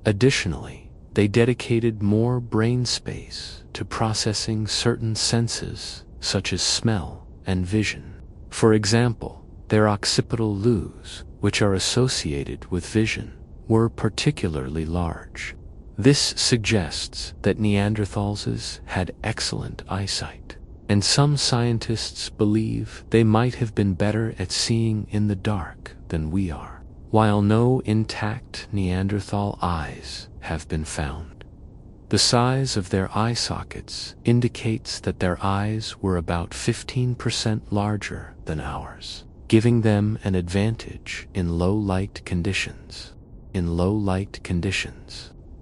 Additionally, they dedicated more brain space to processing certain senses, such as smell and vision. For example, their occipital lobes, which are associated with vision, were particularly large. This suggests that Neanderthals had excellent eyesight, and some scientists believe they might have been better at seeing in the dark than we are. While no intact Neanderthal eyes have been found, the size of their eye sockets indicates that their eyes were about 15% larger than ours, giving them an advantage in low light conditions.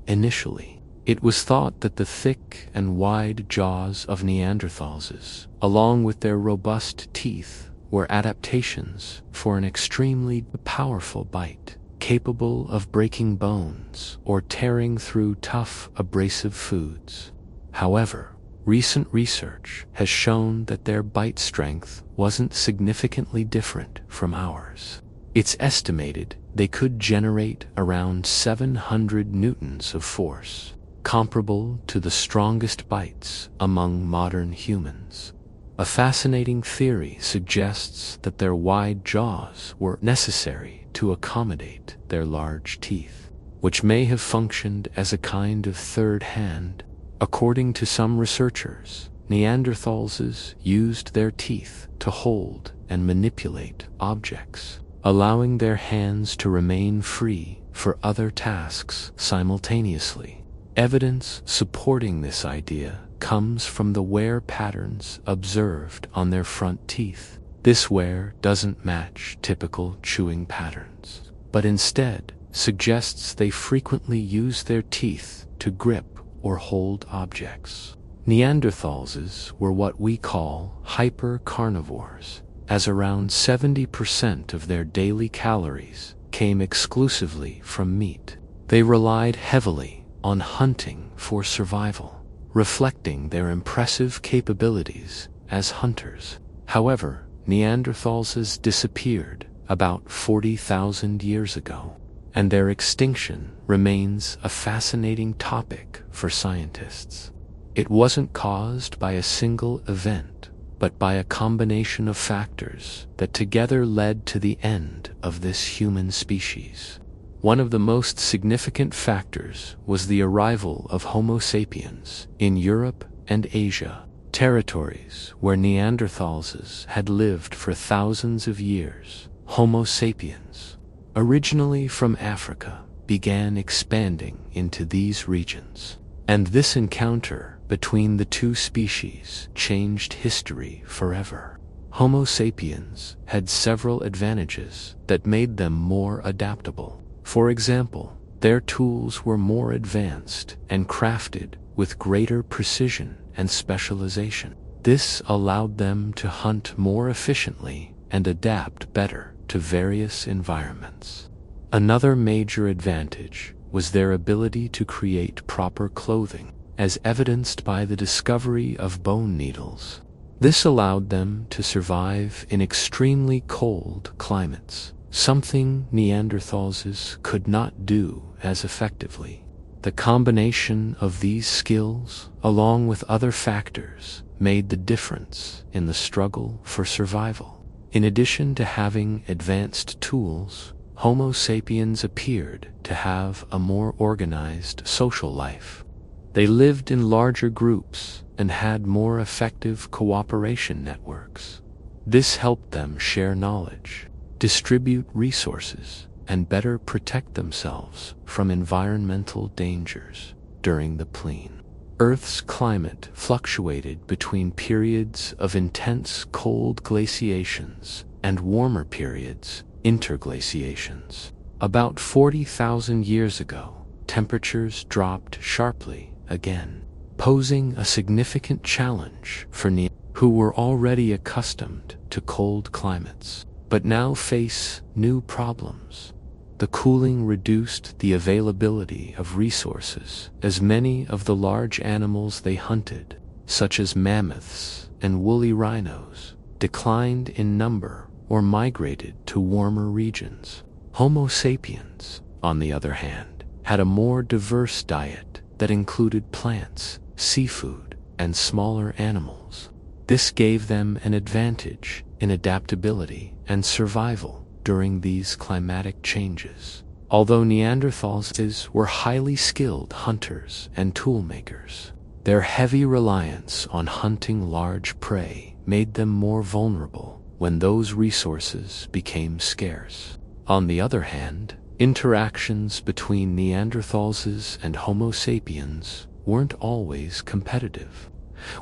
Initially, it was thought that the thick and wide jaws of Neanderthals, along with their robust teeth, were adaptations for an extremely powerful bite, capable of breaking bones or tearing through tough, abrasive foods. However, recent research has shown that their bite strength wasn't significantly different from ours. It's estimated they could generate around 700 newtons of force, comparable to the strongest bites among modern humans. A fascinating theory suggests that their wide jaws were necessary to accommodate their large teeth, which may have functioned as a kind of third hand. According to some researchers, Neanderthals used their teeth to hold and manipulate objects, allowing their hands to remain free for other tasks simultaneously. Evidence supporting this idea comes from the wear patterns observed on their front teeth. This wear doesn't match typical chewing patterns, but instead suggests they frequently use their teeth to grip or hold objects. Neanderthals were what we call hyper-carnivores, as around 70% of their daily calories came exclusively from meat. They relied heavily on hunting for survival, reflecting their impressive capabilities as hunters. However, Neanderthals disappeared about 40,000 years ago, and their extinction remains a fascinating topic for scientists. It wasn't caused by a single event, but by a combination of factors that together led to the end of this human species. One of the most significant factors was the arrival of Homo sapiens in Europe and Asia, territories where Neanderthals had lived for thousands of years. Homo sapiens, originally from Africa, began expanding into these regions, and this encounter between the two species changed history forever. Homo sapiens had several advantages that made them more adaptable. For example, their tools were more advanced and crafted with greater precision and specialization. This allowed them to hunt more efficiently and adapt better to various environments. Another major advantage was their ability to create proper clothing, as evidenced by the discovery of bone needles. This allowed them to survive in extremely cold climates, something Neanderthals could not do as effectively. The combination of these skills, along with other factors, made the difference in the struggle for survival. In addition to having advanced tools, Homo sapiens appeared to have a more organized social life. They lived in larger groups and had more effective cooperation networks. This helped them share knowledge, distribute resources, and better protect themselves from environmental dangers during the Plein. Earth's climate fluctuated between periods of intense cold glaciations and warmer periods, interglaciations. About 40,000 years ago, temperatures dropped sharply again, posing a significant challenge for Neanderthals who were already accustomed to cold climates, but now face new problems. The cooling reduced the availability of resources, as many of the large animals they hunted, such as mammoths and woolly rhinos, declined in number or migrated to warmer regions. Homo sapiens, on the other hand, had a more diverse diet that included plants, seafood, and smaller animals. This gave them an advantage in adaptability and survival during these climatic changes. Although Neanderthals were highly skilled hunters and toolmakers, their heavy reliance on hunting large prey made them more vulnerable when those resources became scarce. On the other hand, interactions between Neanderthals and Homo sapiens weren't always competitive.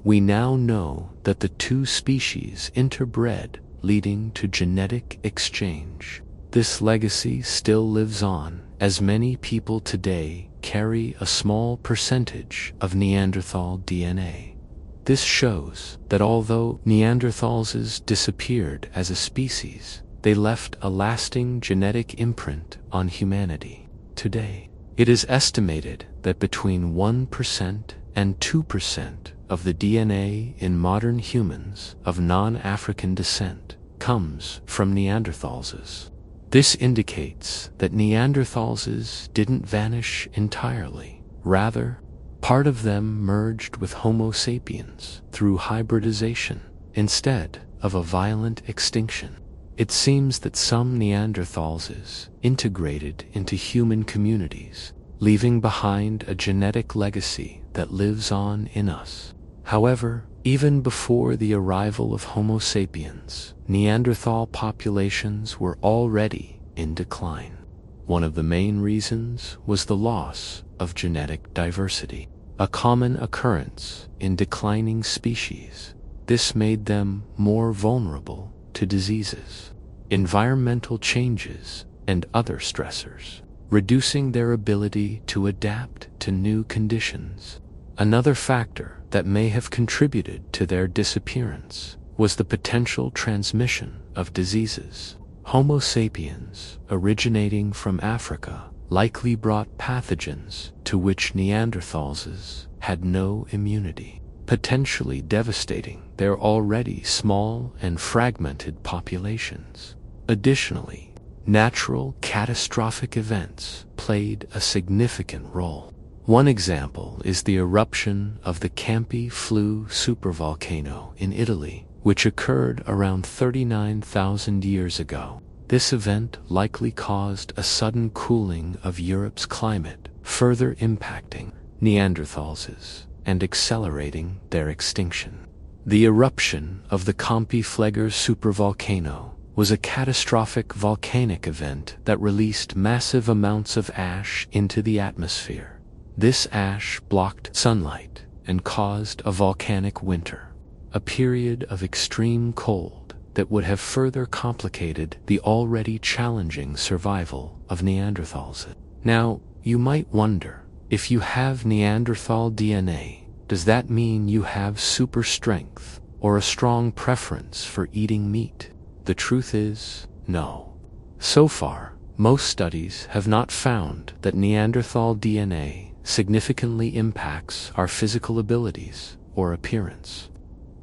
We now know that the two species interbred, leading to genetic exchange. This legacy still lives on, as many people today carry a small percentage of Neanderthal DNA. This shows that although Neanderthals disappeared as a species, they left a lasting genetic imprint on humanity. Today, it is estimated that between 1% and 2% of the DNA in modern humans of non-African descent comes from Neanderthals. This indicates that Neanderthals didn't vanish entirely. Rather, part of them merged with Homo sapiens through hybridization instead of a violent extinction. It seems that some Neanderthals integrated into human communities, leaving behind a genetic legacy that lives on in us. However, even before the arrival of Homo sapiens, Neanderthal populations were already in decline. One of the main reasons was the loss of genetic diversity, a common occurrence in declining species. This made them more vulnerable to diseases, environmental changes, and other stressors, reducing their ability to adapt to new conditions. Another factor that may have contributed to their disappearance was the potential transmission of diseases. Homo sapiens, originating from Africa, likely brought pathogens to which Neanderthals had no immunity, potentially devastating their already small and fragmented populations. Additionally, natural catastrophic events played a significant role. One example is the eruption of the Campi Flu supervolcano in Italy, which occurred around 39,000 years ago. This This event likely caused a sudden cooling of Europe's climate, further impacting Neanderthals and accelerating their extinction. The eruption of the Campifleger supervolcano was a catastrophic volcanic event that released massive amounts of ash into the atmosphere. This ash blocked sunlight and caused a volcanic winter, a period of extreme cold that would have further complicated the already challenging survival of Neanderthals. Now, you might wonder, if you have Neanderthal DNA, does that mean you have super strength or a strong preference for eating meat? The truth is, no. So far, most studies have not found that Neanderthal DNA significantly impacts our physical abilities or appearance.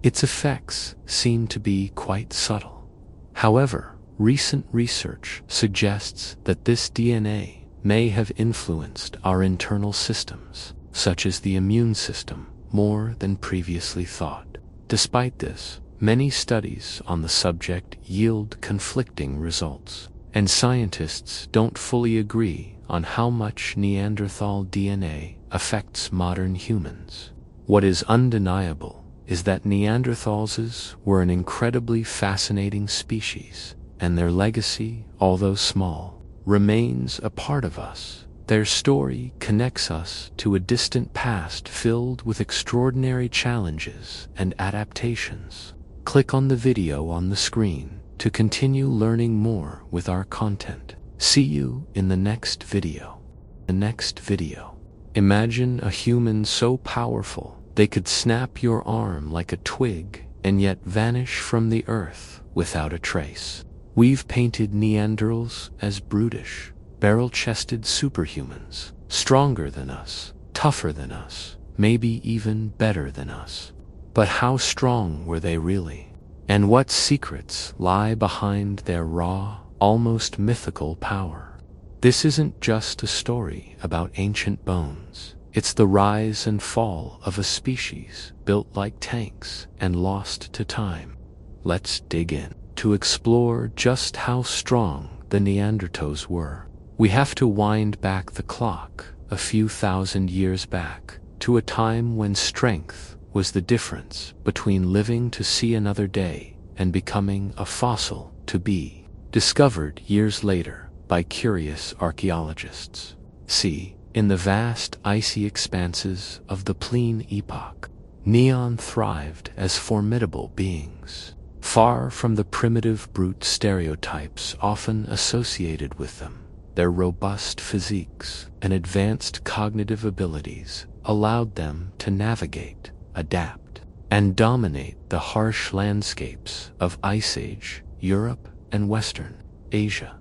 Its effects seem to be quite subtle. However, recent research suggests that this DNA may have influenced our internal systems, such as the immune system, more than previously thought. Despite this, many studies on the subject yield conflicting results, and scientists don't fully agree on how much Neanderthal DNA affects modern humans. What is undeniable is that Neanderthals were an incredibly fascinating species, and their legacy, although small, remains a part of us. Their story connects us to a distant past filled with extraordinary challenges and adaptations. Click on the video on the screen to continue learning more with our content. See you in the next video. Imagine a human so powerful they could snap your arm like a twig and yet vanish from the earth without a trace. We've painted Neanderthals as brutish, barrel-chested superhumans, stronger than us, tougher than us, maybe even better than us. But how strong were they really? And what secrets lie behind their raw, almost mythical power? This isn't just a story about ancient bones. It's the rise and fall of a species built like tanks and lost to time. Let's dig in. To explore just how strong the Neanderthals were, we have to wind back the clock a few thousand years back to a time when strength was the difference between living to see another day and becoming a fossil to be discovered years later by curious archaeologists. See, in the vast icy expanses of the Plian epoch, Neon thrived as formidable beings, far from the primitive brute stereotypes often associated with them. Their robust physiques and advanced cognitive abilities allowed them to navigate, adapt, and dominate the harsh landscapes of Ice Age Europe and Western Asia.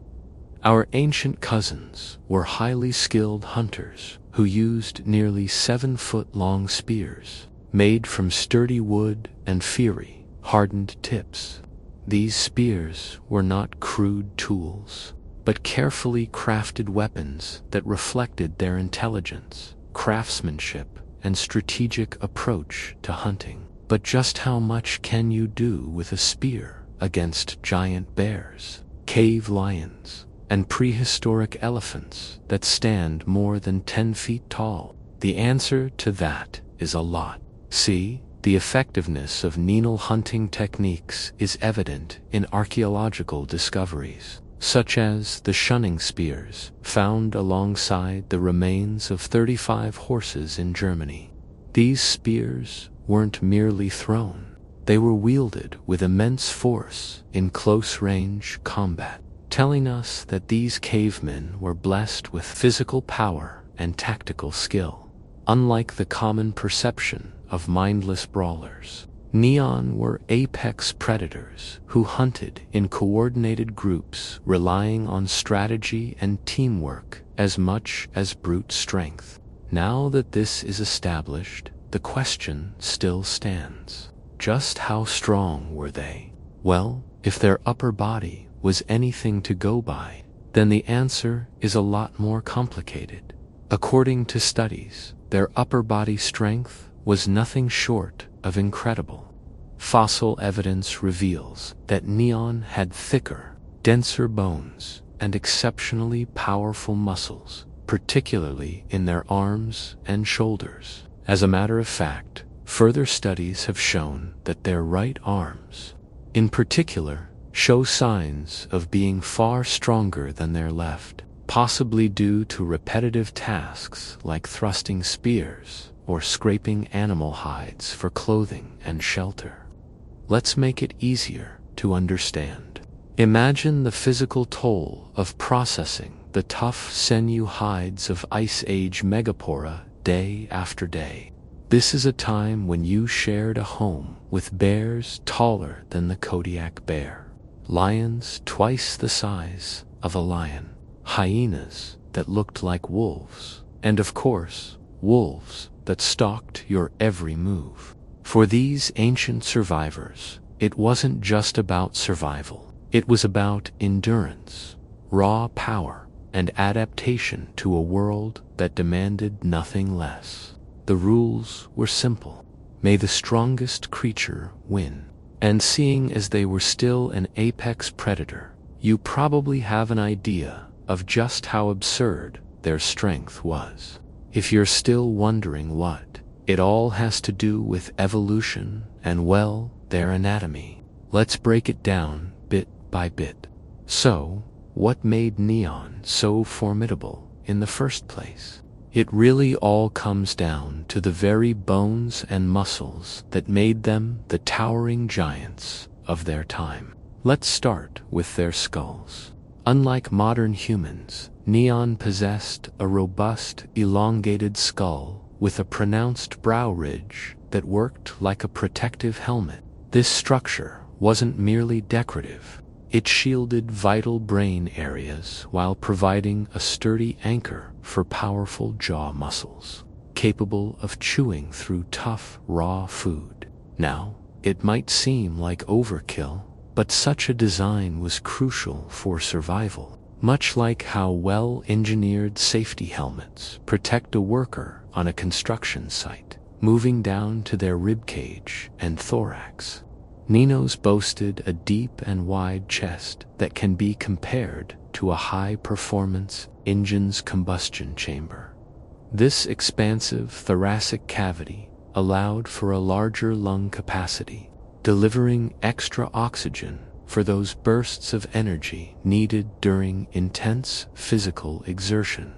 Our ancient cousins were highly skilled hunters who used nearly 7-foot-long spears, made from sturdy wood and fiery, hardened tips. These spears were not crude tools, but carefully crafted weapons that reflected their intelligence, craftsmanship, and strategic approach to hunting. But just how much can you do with a spear against giant bears, cave lions, and prehistoric elephants that stand more than 10 feet tall? The answer to that is a lot. See, the effectiveness of Neanderthal hunting techniques is evident in archaeological discoveries, such as the shunning spears found alongside the remains of 35 horses in Germany. These spears weren't merely thrown, they were wielded with immense force in close-range combat, telling us that these cavemen were blessed with physical power and tactical skill. Unlike the common perception of mindless brawlers, Neon were apex predators who hunted in coordinated groups, relying on strategy and teamwork as much as brute strength. Now that this is established, the question still stands. Just how strong were they? Well, if their upper body was anything to go by, then the answer is a lot more complicated. According to studies, their upper body strength was nothing short of incredible. Fossil evidence reveals that Neon had thicker, denser bones, and exceptionally powerful muscles, particularly in their arms and shoulders. As a matter of fact, further studies have shown that their right arms, in particular, show signs of being far stronger than their left, possibly due to repetitive tasks like thrusting spears or scraping animal hides for clothing and shelter. Let's make it easier to understand. Imagine the physical toll of processing the tough sinew hides of Ice Age megapora day after day. This is a time when you shared a home with bears taller than the Kodiak bear, lions twice the size of a lion, hyenas that looked like wolves, and of course, wolves that stalked your every move. For these ancient survivors, it wasn't just about survival. It was about endurance, raw power, and adaptation to a world that demanded nothing less. The rules were simple. May the strongest creature win. And seeing as they were still an apex predator, you probably have an idea of just how absurd their strength was. If you're still wondering what it all has to do with evolution and, well, their anatomy, let's break it down bit by bit. So, what made Neon so formidable in the first place? It really all comes down to the very bones and muscles that made them the towering giants of their time. Let's start with their skulls. Unlike modern humans, Neon possessed a robust, elongated skull with a pronounced brow ridge that worked like a protective helmet. This structure wasn't merely decorative. It shielded vital brain areas while providing a sturdy anchor for powerful jaw muscles, capable of chewing through tough, raw food. Now, it might seem like overkill, but such a design was crucial for survival, much like how well-engineered safety helmets protect a worker on a construction site, moving down to their ribcage and thorax. Nenos boasted a deep and wide chest that can be compared to a high-performance engine's combustion chamber. This expansive thoracic cavity allowed for a larger lung capacity, delivering extra oxygen for those bursts of energy needed during intense physical exertion.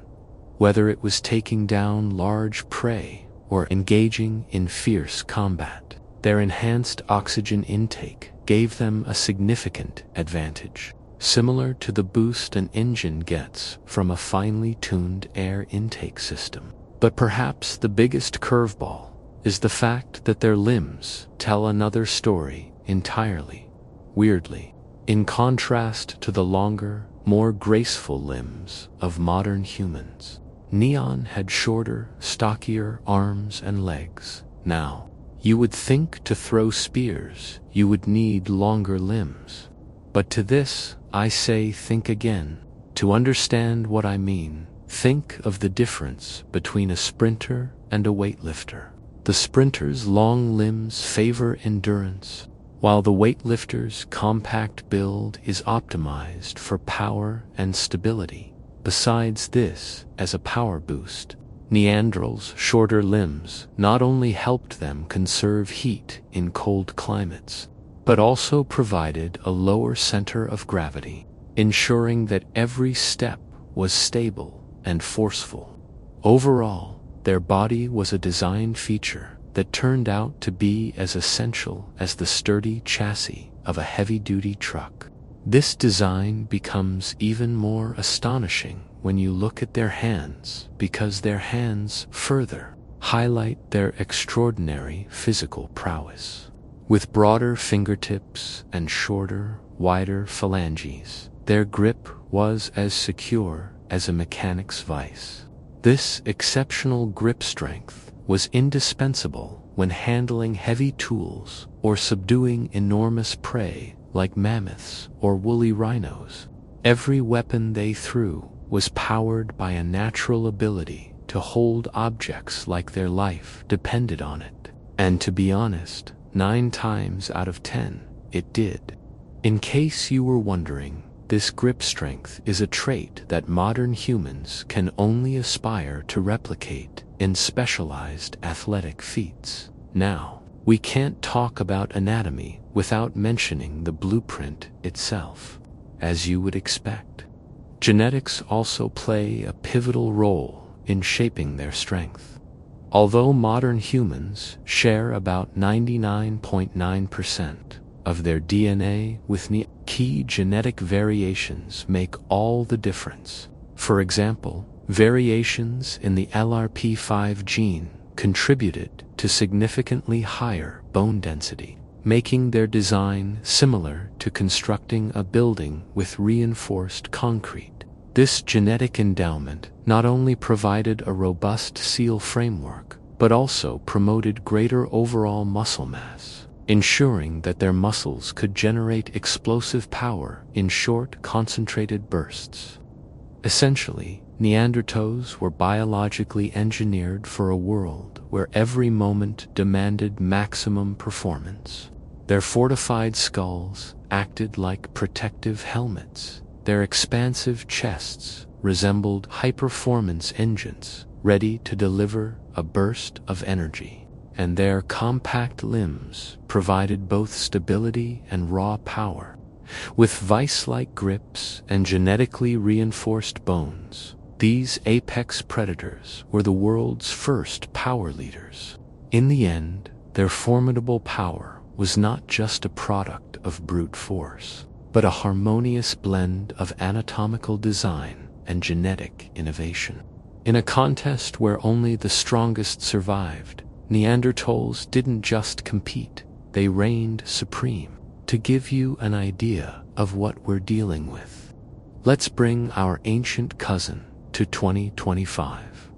Whether it was taking down large prey or engaging in fierce combat, their enhanced oxygen intake gave them a significant advantage, similar to the boost an engine gets from a finely tuned air intake system. But perhaps the biggest curveball is the fact that their limbs tell another story entirely. Weirdly, in contrast to the longer, more graceful limbs of modern humans, Neon had shorter, stockier arms and legs. Now, you would think to throw spears, you would need longer limbs. But to this, I say think again. To understand what I mean, think of the difference between a sprinter and a weightlifter. The sprinter's long limbs favor endurance, while the weightlifter's compact build is optimized for power and stability. Besides this, as a power boost, Neanderthals' shorter limbs not only helped them conserve heat in cold climates, but also provided a lower center of gravity, ensuring that every step was stable and forceful. Overall, their body was a design feature that turned out to be as essential as the sturdy chassis of a heavy-duty truck. This design becomes even more astonishing when you look at their hands, because their hands further highlight their extraordinary physical prowess. With broader fingertips and shorter, wider phalanges, their grip was as secure as a mechanic's vice. This exceptional grip strength was indispensable when handling heavy tools or subduing enormous prey like mammoths or woolly rhinos. Every weapon they threw was powered by a natural ability to hold objects like their life depended on it. And to be honest, 9 times out of 10, it did. In case you were wondering, This grip strength is a trait that modern humans can only aspire to replicate in specialized athletic feats. Now, we can't talk about anatomy without mentioning the blueprint itself. As you would expect, genetics also play a pivotal role in shaping their strength. Although modern humans share about 99.9% of their DNA with key genetic variations make all the difference. For example, variations in the LRP5 gene contributed to significantly higher bone density, making their design similar to constructing a building with reinforced concrete. This genetic endowment not only provided a robust seal framework, but also promoted greater overall muscle mass, ensuring that their muscles could generate explosive power in short, concentrated bursts. Essentially, Neanderthals were biologically engineered for a world where every moment demanded maximum performance. Their fortified skulls acted like protective helmets. Their expansive chests resembled high-performance engines ready to deliver a burst of energy, and their compact limbs provided both stability and raw power. With vice-like grips and genetically reinforced bones, these apex predators were the world's first power leaders. In the end, their formidable power was not just a product of brute force, but a harmonious blend of anatomical design and genetic innovation. In a contest where only the strongest survived, Neanderthals didn't just compete, they reigned supreme. To give you an idea of what we're dealing with, let's bring our ancient cousin to 2025.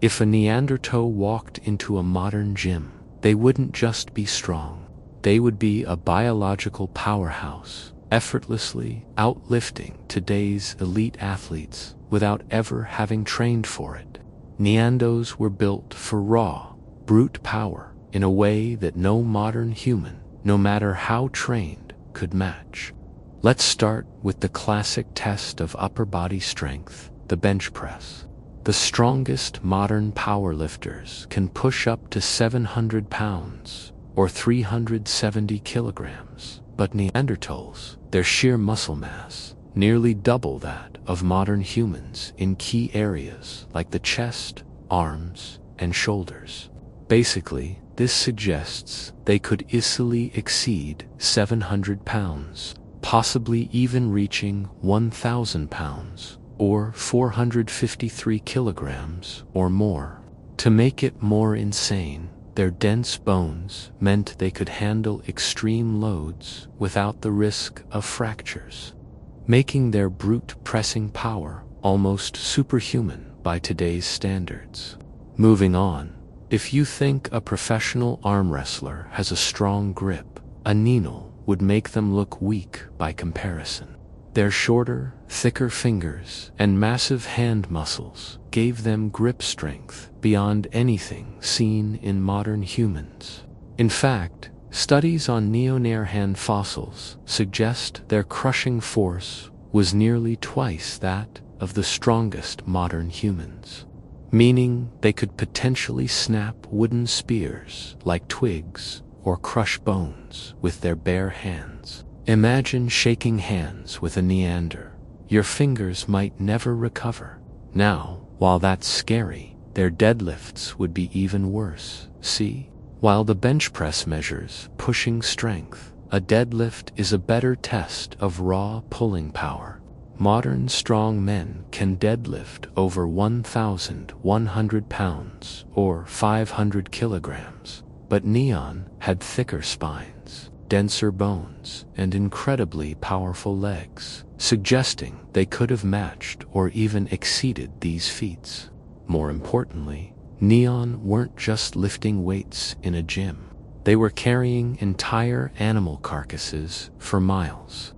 If a Neanderthal walked into a modern gym, they wouldn't just be strong, they would be a biological powerhouse, effortlessly outlifting today's elite athletes without ever having trained for it. Neanderthals were built for raw, brute power in a way that no modern human, no matter how trained, could match. Let's start with the classic test of upper body strength, the bench press. The strongest modern powerlifters can push up to 700 pounds or 370 kilograms, but Neanderthals, their sheer muscle mass, nearly double that of modern humans in key areas like the chest, arms, and shoulders. Basically, this suggests they could easily exceed 700 pounds, possibly even reaching 1,000 pounds, or 453 kilograms or more. To make it more insane, their dense bones meant they could handle extreme loads without the risk of fractures, making their brute pressing power almost superhuman by today's standards. Moving on, if you think a professional arm wrestler has a strong grip, a Neanderthal would make them look weak by comparison. Their shorter, thicker fingers and massive hand muscles gave them grip strength beyond anything seen in modern humans. In fact, studies on Neanderthal fossils suggest their crushing force was nearly twice that of the strongest modern humans, meaning they could potentially snap wooden spears like twigs or crush bones with their bare hands. Imagine shaking hands with a Neanderthal. Your fingers might never recover. Now, while that's scary, their deadlifts would be even worse. See? While the bench press measures pushing strength, a deadlift is a better test of raw pulling power. Modern strong men can deadlift over 1,100 pounds or 500 kilograms, but Neon had thicker spines, denser bones, and incredibly powerful legs, suggesting they could have matched or even exceeded these feats. More importantly, Neon weren't just lifting weights in a gym. They were carrying entire animal carcasses for miles.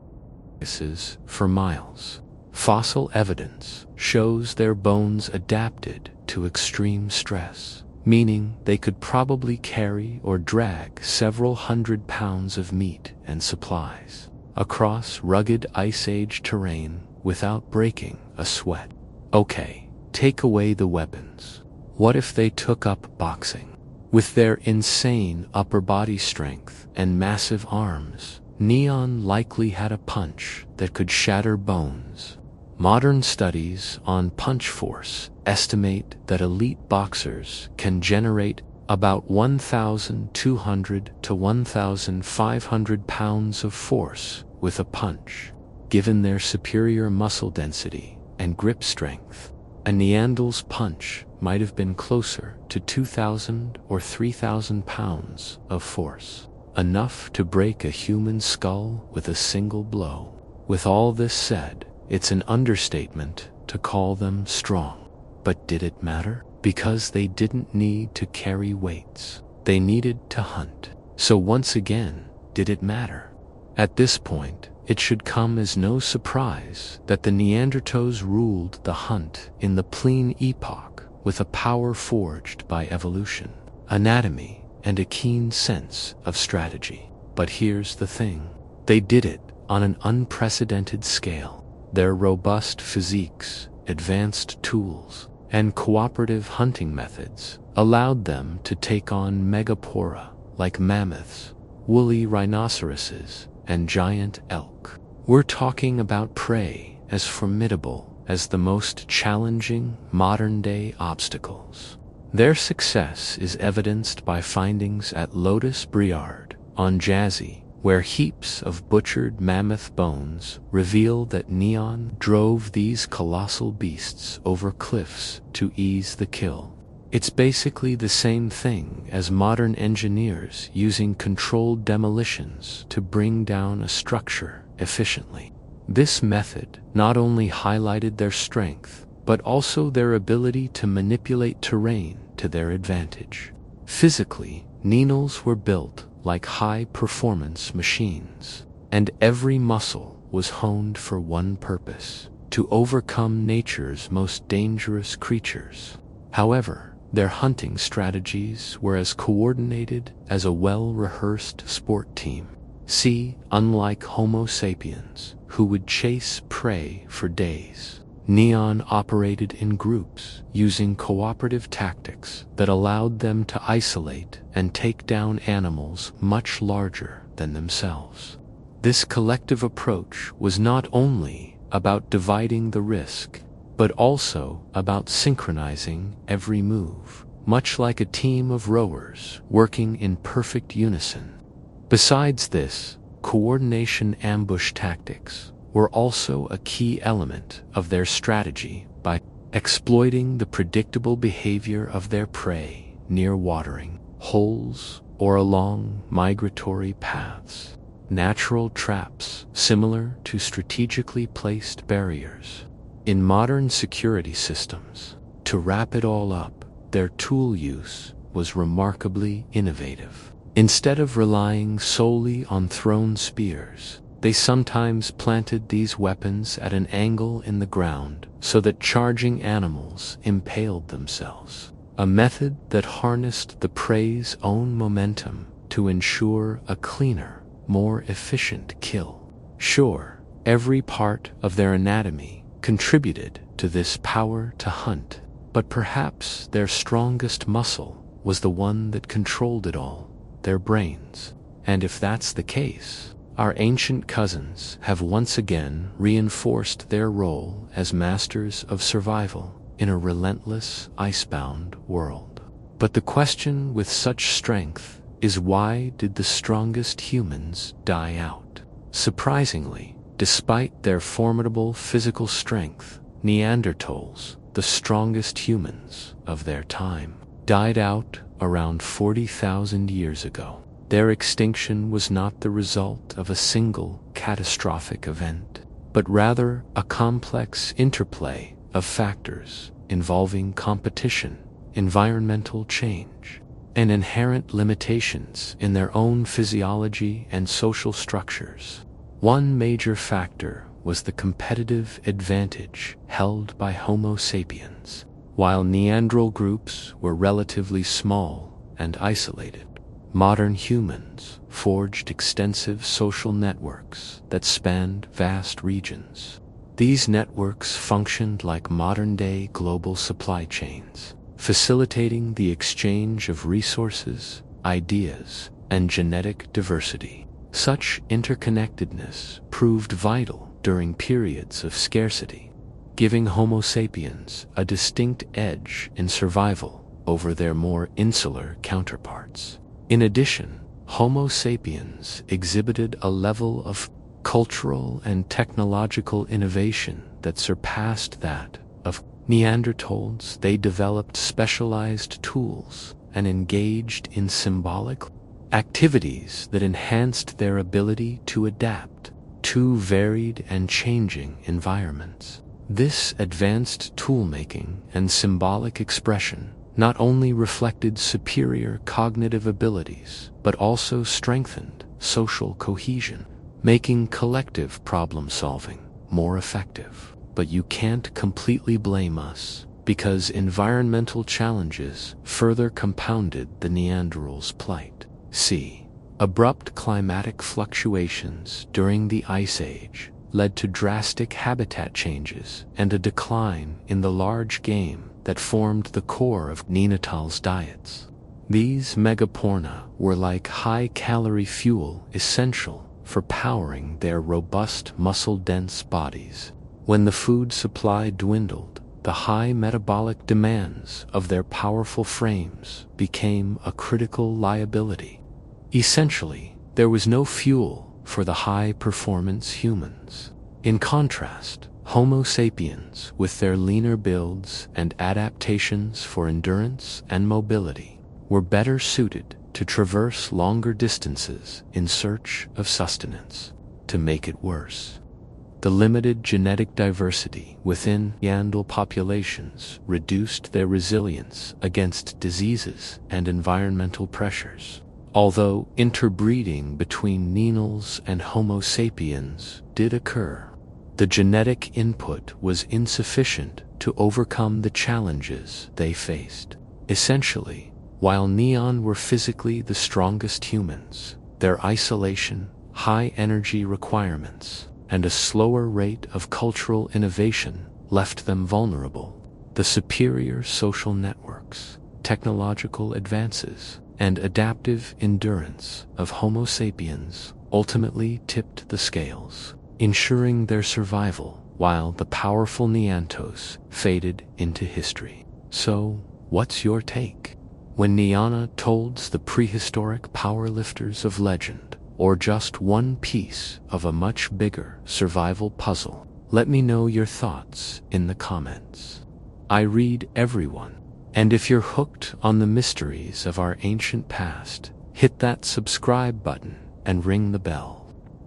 Fossil evidence shows their bones adapted to extreme stress, meaning they could probably carry or drag several hundred pounds of meat and supplies. across rugged Ice Age terrain without breaking a sweat. Okay, take away the weapons. What if they took up boxing? With their insane upper body strength and massive arms, Neon likely had a punch that could shatter bones. Modern studies on punch force estimate that elite boxers can generate about 1,200 to 1,500 pounds of force with a punch. Given their superior muscle density and grip strength, a Neanderthal's punch might have been closer to 2,000 or 3,000 pounds of force, enough to break a human skull with a single blow. With all this said, it's an understatement to call them strong. But did it matter? Because they didn't need to carry weights. They needed to hunt. So once again, did it matter? At this point, it should come as no surprise that the Neanderthals ruled the hunt in the Plian epoch with a power forged by evolution, anatomy, and a keen sense of strategy. But here's the thing. They did it on an unprecedented scale. Their robust physiques, advanced tools, and cooperative hunting methods allowed them to take on megapora like mammoths, woolly rhinoceroses, and giant elk. We're talking about prey as formidable as the most challenging modern-day obstacles. Their success is evidenced by findings at Lotus Briard on Jazzy, where heaps of butchered mammoth bones reveal that Neon drove these colossal beasts over cliffs to ease the kill. It's basically the same thing as modern engineers using controlled demolitions to bring down a structure efficiently. This method not only highlighted their strength, but also their ability to manipulate terrain to their advantage. Physically, Neanderthals were built like high-performance machines, and every muscle was honed for one purpose: to overcome nature's most dangerous creatures. However, their hunting strategies were as coordinated as a well-rehearsed sport team. See, unlike Homo sapiens, who would chase prey for days, Neon operated in groups using cooperative tactics that allowed them to isolate and take down animals much larger than themselves. This collective approach was not only about dividing the risk, but also about synchronizing every move, much like a team of rowers working in perfect unison. Besides this, coordination ambush tactics were also a key element of their strategy by exploiting the predictable behavior of their prey near watering holes or along migratory paths. Natural traps similar to strategically placed barriers. In modern security systems, to wrap it all up, their tool use was remarkably innovative. Instead of relying solely on thrown spears, they sometimes planted these weapons at an angle in the ground so that charging animals impaled themselves, a method that harnessed the prey's own momentum to ensure a cleaner, more efficient kill. Sure, every part of their anatomy contributed to this power to hunt, but perhaps their strongest muscle was the one that controlled it all, their brains. And if that's the case, our ancient cousins have once again reinforced their role as masters of survival in a relentless, icebound world. But the question with such strength is, why did the strongest humans die out? Surprisingly, despite their formidable physical strength, Neanderthals, the strongest humans of their time, died out around 40,000 years ago. Their extinction was not the result of a single catastrophic event, but rather a complex interplay of factors involving competition, environmental change, and inherent limitations in their own physiology and social structures. One major factor was the competitive advantage held by Homo sapiens. While Neanderthal groups were relatively small and isolated, Modern humans forged extensive social networks that spanned vast regions. These networks functioned like modern-day global supply chains, facilitating the exchange of resources, ideas, and genetic diversity. Such interconnectedness proved vital during periods of scarcity, giving Homo sapiens a distinct edge in survival over their more insular counterparts. In addition, Homo sapiens exhibited a level of cultural and technological innovation that surpassed that of Neanderthals. They developed specialized tools and engaged in symbolic activities that enhanced their ability to adapt to varied and changing environments. This advanced toolmaking and symbolic expression not only reflected superior cognitive abilities, but also strengthened social cohesion, making collective problem-solving more effective. But you can't completely blame us, because environmental challenges further compounded the Neanderthals' plight. See, abrupt climatic fluctuations during the Ice Age led to drastic habitat changes and a decline in the large game that formed the core of Neanderthals' diets. These megaporna were like high-calorie fuel essential for powering their robust, muscle-dense bodies. When the food supply dwindled, the high metabolic demands of their powerful frames became a critical liability. Essentially, there was no fuel for the high-performance humans. In contrast, Homo sapiens, with their leaner builds and adaptations for endurance and mobility, were better suited to traverse longer distances in search of sustenance. To make it worse, the limited genetic diversity within Neanderthal populations reduced their resilience against diseases and environmental pressures. Although interbreeding between Neanderthals and Homo sapiens did occur, the genetic input was insufficient to overcome the challenges they faced. Essentially, while Neanderthals were physically the strongest humans, their isolation, high energy requirements, and a slower rate of cultural innovation left them vulnerable. The superior social networks, technological advances, and adaptive endurance of Homo sapiens ultimately tipped the scales, ensuring their survival while the powerful Neanderthals faded into history. So, what's your take? When Neanderthals the prehistoric powerlifters of legend, or just one piece of a much bigger survival puzzle? Let me know your thoughts in the comments. I read everyone, and if you're hooked on the mysteries of our ancient past, hit that subscribe button and ring the bell.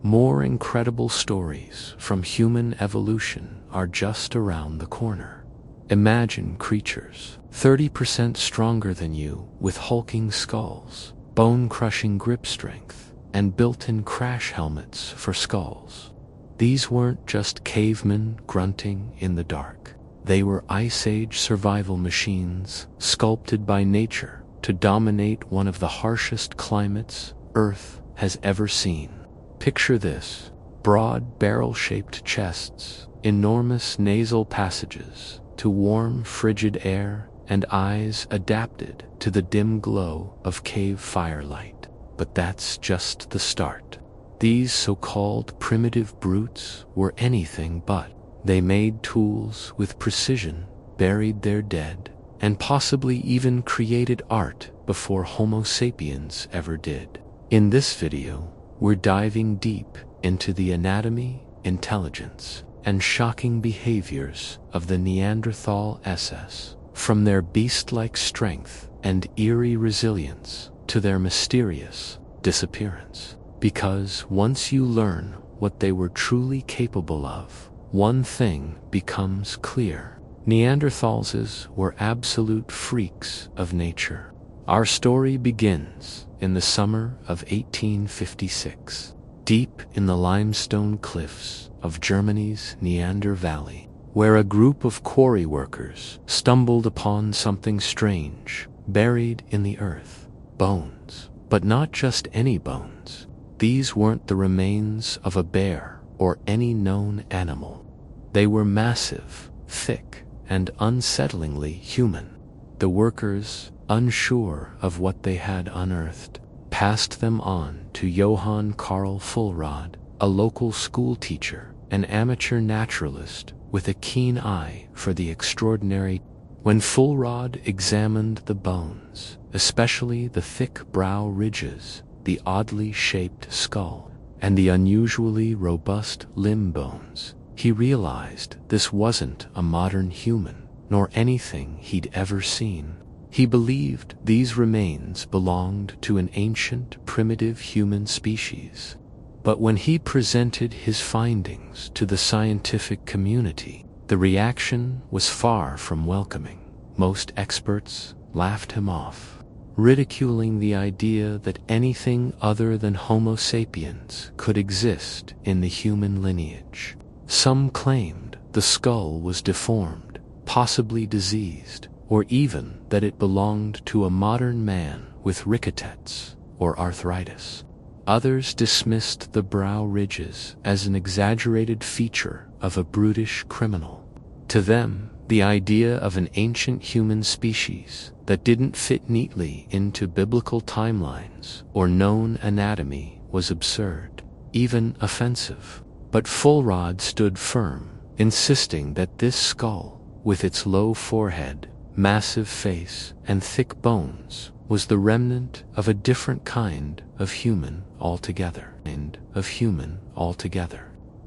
More incredible stories from human evolution are just around the corner. Imagine creatures 30% stronger than you with hulking skulls, bone-crushing grip strength, and built-in crash helmets for skulls. These weren't just cavemen grunting in the dark. They were Ice Age survival machines sculpted by nature to dominate one of the harshest climates Earth has ever seen. Picture this: broad barrel-shaped chests, enormous nasal passages to warm, frigid air, and eyes adapted to the dim glow of cave firelight. But that's just the start. These so-called primitive brutes were anything but. They made tools with precision, buried their dead, and possibly even created art before Homo sapiens ever did. In this video, we're diving deep into the anatomy, intelligence, and shocking behaviors of the Neanderthal SS, from their beast-like strength and eerie resilience to their mysterious disappearance. Because once you learn what they were truly capable of, one thing becomes clear: Neanderthals were absolute freaks of nature. Our story begins in the summer of 1856, deep in the limestone cliffs of Germany's Neander Valley, where a group of quarry workers stumbled upon something strange buried in the earth. Bones. But not just any bones. These weren't the remains of a bear or any known animal. They were massive, thick, and unsettlingly human. The workers, unsure of what they had unearthed, passed them on to Johann Karl Fulrad, a local school teacher, an amateur naturalist with a keen eye for the extraordinary. When Fulrad examined the bones, especially the thick brow ridges, the oddly shaped skull, and the unusually robust limb bones, he realized this wasn't a modern human, nor anything he'd ever seen. He believed these remains belonged to an ancient, primitive human species. But when he presented his findings to the scientific community, the reaction was far from welcoming. Most experts laughed him off, ridiculing the idea that anything other than Homo sapiens could exist in the human lineage. Some claimed the skull was deformed, possibly diseased, or even that it belonged to a modern man with rickets or arthritis. Others dismissed the brow ridges as an exaggerated feature of a brutish criminal. To them, the idea of an ancient human species that didn't fit neatly into biblical timelines or known anatomy was absurd, even offensive. But Fulrad stood firm, insisting that this skull, with its low forehead, massive face, and thick bones, was the remnant of a different kind of human altogether.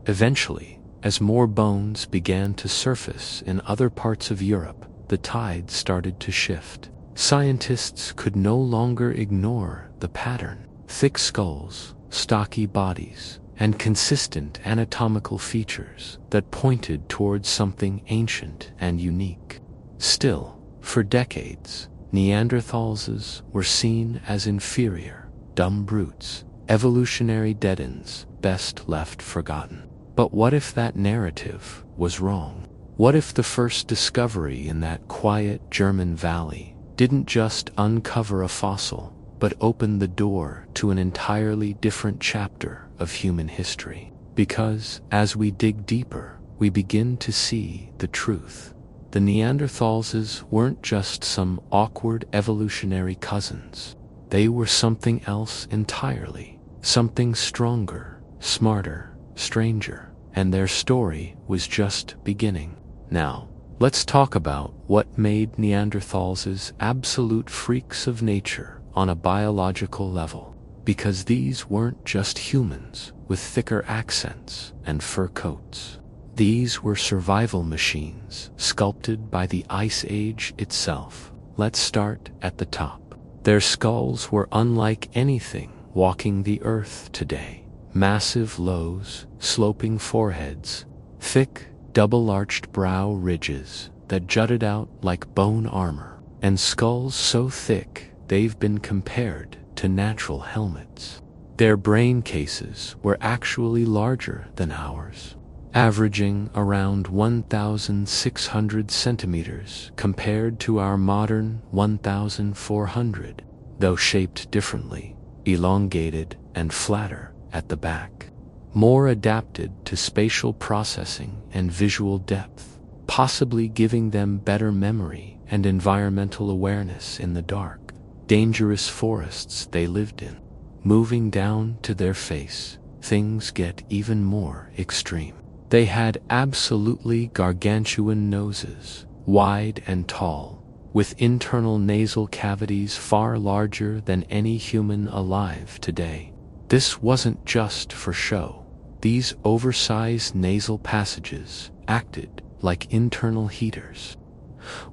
Eventually, as more bones began to surface in other parts of Europe, the tide started to shift. Scientists could no longer ignore the pattern. Thick skulls, stocky bodies, and consistent anatomical features that pointed towards something ancient and unique. Still, for decades, Neanderthals were seen as inferior, dumb brutes, evolutionary dead-ends best left forgotten. But what if that narrative was wrong? What if the first discovery in that quiet German valley didn't just uncover a fossil, but open the door to an entirely different chapter of human history? Because, as we dig deeper, we begin to see the truth. The Neanderthals weren't just some awkward evolutionary cousins. They were something else entirely, something stronger, smarter, stranger, and their story was just beginning. Now, let's talk about what made Neanderthals absolute freaks of nature on a biological level, because these weren't just humans with thicker accents and fur coats. These were survival machines sculpted by the Ice Age itself. Let's start at the top. Their skulls were unlike anything walking the earth today. Massive lows, sloping foreheads, thick, double-arched brow ridges that jutted out like bone armor, and skulls so thick they've been compared to natural helmets. Their brain cases were actually larger than ours, averaging around 1,600 centimeters compared to our modern 1,400, though shaped differently, elongated and flatter at the back, more adapted to spatial processing and visual depth, possibly giving them better memory and environmental awareness in the dark, dangerous forests they lived in. Moving down to their face, things get even more extreme. They had absolutely gargantuan noses, wide and tall, with internal nasal cavities far larger than any human alive today. This wasn't just for show. These oversized nasal passages acted like internal heaters,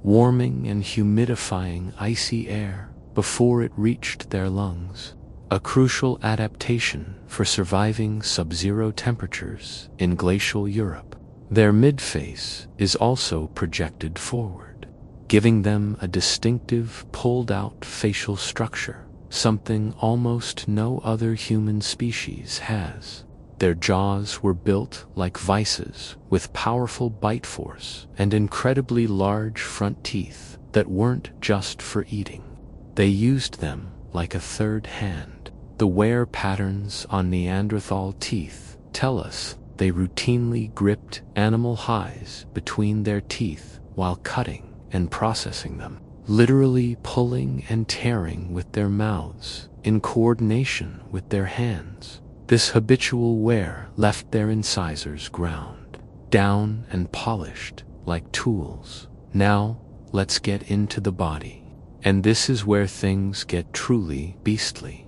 warming and humidifying icy air before it reached their lungs, a crucial adaptation for surviving sub-zero temperatures in glacial Europe. Their midface is also projected forward, giving them a distinctive pulled-out facial structure, something almost no other human species has. Their jaws were built like vices, with powerful bite force and incredibly large front teeth that weren't just for eating. They used them like a third hand. The wear patterns on Neanderthal teeth tell us they routinely gripped animal hides between their teeth while cutting and processing them, literally pulling and tearing with their mouths in coordination with their hands. This habitual wear left their incisors ground down and polished like tools. Now, let's get into the body. And this is where things get truly beastly.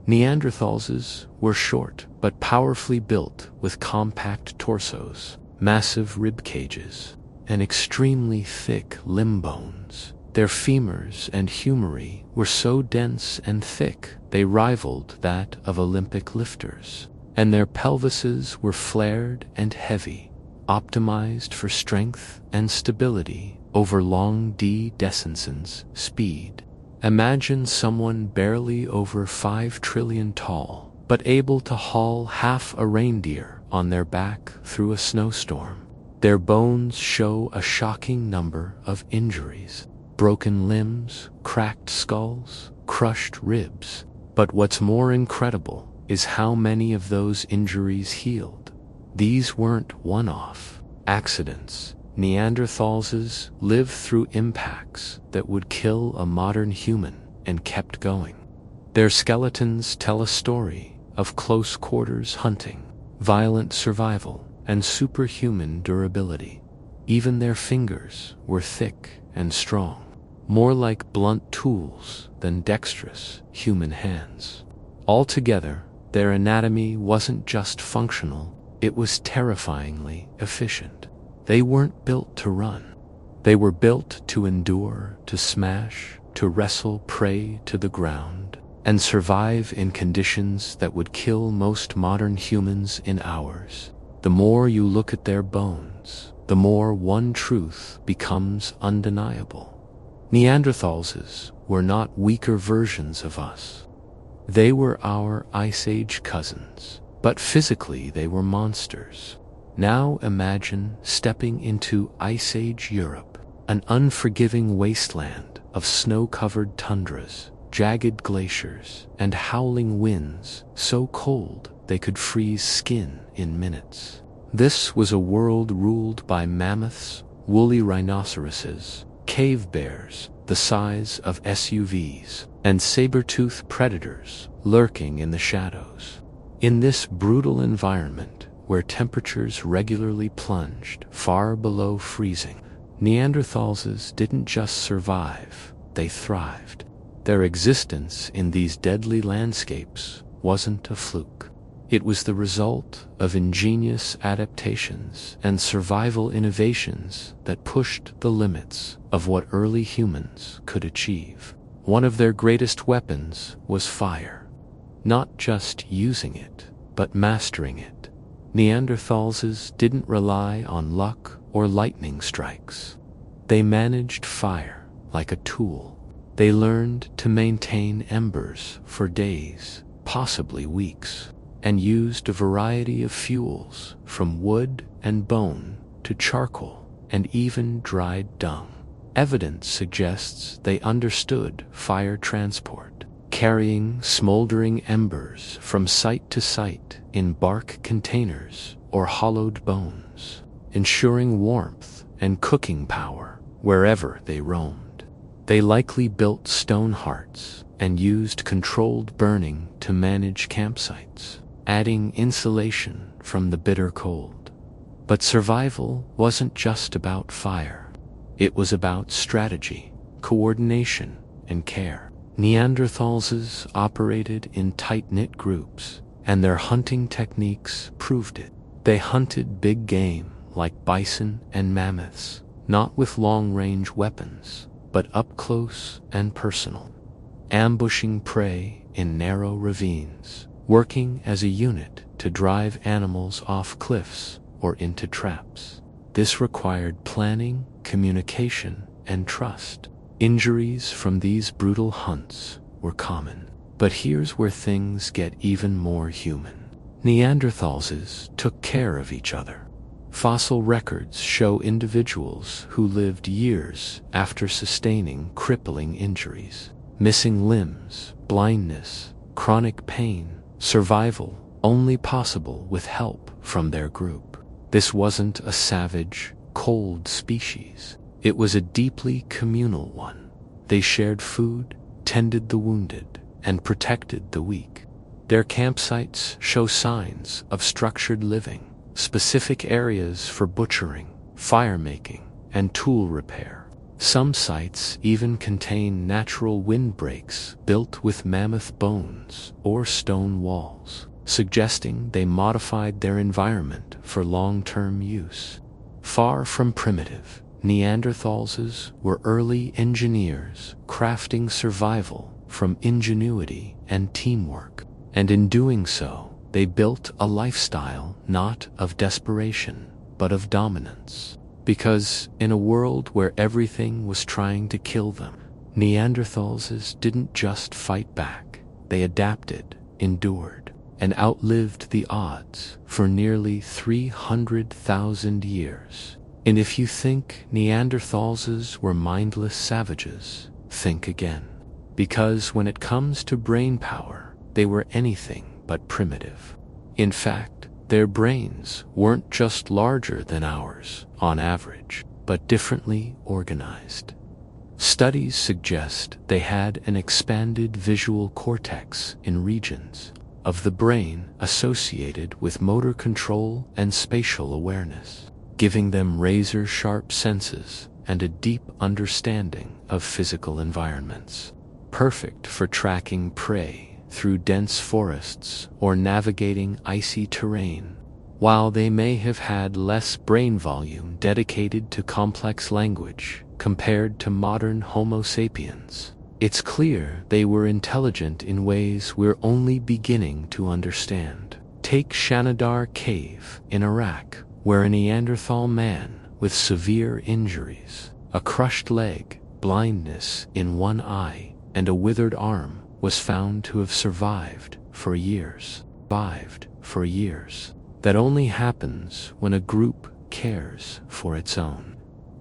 Neanderthals were short but powerfully built with compact torsos, massive rib cages, and extremely thick limb bones. Their femurs and humeri were so dense and thick they rivaled that of Olympic lifters, and their pelvises were flared and heavy, optimized for strength and stability over long descensions speed. Imagine someone barely over 5 trillion tall, but able to haul half a reindeer on their back through a snowstorm. Their bones show a shocking number of injuries: broken limbs, cracked skulls, crushed ribs. But what's more incredible is how many of those injuries healed. These weren't one-off accidents. Neanderthals lived through impacts that would kill a modern human and kept going. Their skeletons tell a story of close quarters hunting, violent survival, and superhuman durability. Even their fingers were thick and strong, more like blunt tools than dexterous human hands. Altogether, their anatomy wasn't just functional, it was terrifyingly efficient. They weren't built to run. They were built to endure, to smash, to wrestle prey to the ground, and survive in conditions that would kill most modern humans in hours. The more you look at their bones, the more one truth becomes undeniable. Neanderthals were not weaker versions of us. They were our Ice Age cousins, but physically they were monsters. Now imagine stepping into Ice Age Europe, an unforgiving wasteland of snow-covered tundras, jagged glaciers, and howling winds so cold they could freeze skin in minutes. This was a world ruled by mammoths, woolly rhinoceroses, cave bears the size of SUVs, and saber-toothed predators lurking in the shadows. In this brutal environment, where temperatures regularly plunged far below freezing, Neanderthals didn't just survive, they thrived. Their existence in these deadly landscapes wasn't a fluke. It was the result of ingenious adaptations and survival innovations that pushed the limits of what early humans could achieve. One of their greatest weapons was fire. Not just using it, but mastering it. Neanderthals didn't rely on luck or lightning strikes. They managed fire like a tool. They learned to maintain embers for days, possibly weeks, and used a variety of fuels from wood and bone to charcoal and even dried dung. Evidence suggests they understood fire transport, carrying smoldering embers from site to site in bark containers or hollowed bones, ensuring warmth and cooking power wherever they roamed. They likely built stone hearts and used controlled burning to manage campsites, adding insulation from the bitter cold. But survival wasn't just about fire. It was about strategy, coordination, and care. Neanderthals operated in tight-knit groups, and their hunting techniques proved it. They hunted big game like bison and mammoths, not with long-range weapons, but up close and personal, ambushing prey in narrow ravines, working as a unit to drive animals off cliffs or into traps. This required planning, communication, and trust. Injuries from these brutal hunts were common. But here's where things get even more human. Neanderthals took care of each other. Fossil records show individuals who lived years after sustaining crippling injuries. Missing limbs, blindness, chronic pain, survival only possible with help from their group. This wasn't a savage, cold species. It was a deeply communal one. They shared food, tended the wounded, and protected the weak. Their campsites show signs of structured living, specific areas for butchering, firemaking, and tool repair. Some sites even contain natural windbreaks built with mammoth bones or stone walls, suggesting they modified their environment for long-term use. Far from primitive, Neanderthals were early engineers crafting survival from ingenuity and teamwork, and in doing so, they built a lifestyle not of desperation, but of dominance. Because in a world where everything was trying to kill them, Neanderthals didn't just fight back. They adapted, endured, and outlived the odds for nearly 300,000 years. And if you think Neanderthals were mindless savages, think again. Because when it comes to brain power, they were anything but primitive. In fact, their brains weren't just larger than ours, on average, but differently organized. Studies suggest they had an expanded visual cortex in regions of the brain associated with motor control and spatial awareness, giving them razor-sharp senses and a deep understanding of physical environments, perfect for tracking prey through dense forests or navigating icy terrain. While they may have had less brain volume dedicated to complex language compared to modern Homo sapiens, it's clear they were intelligent in ways we're only beginning to understand. Take Shanidar Cave in Iraq, where a Neanderthal man with severe injuries, a crushed leg, blindness in one eye, and a withered arm was found to have survived for years. That only happens when a group cares for its own.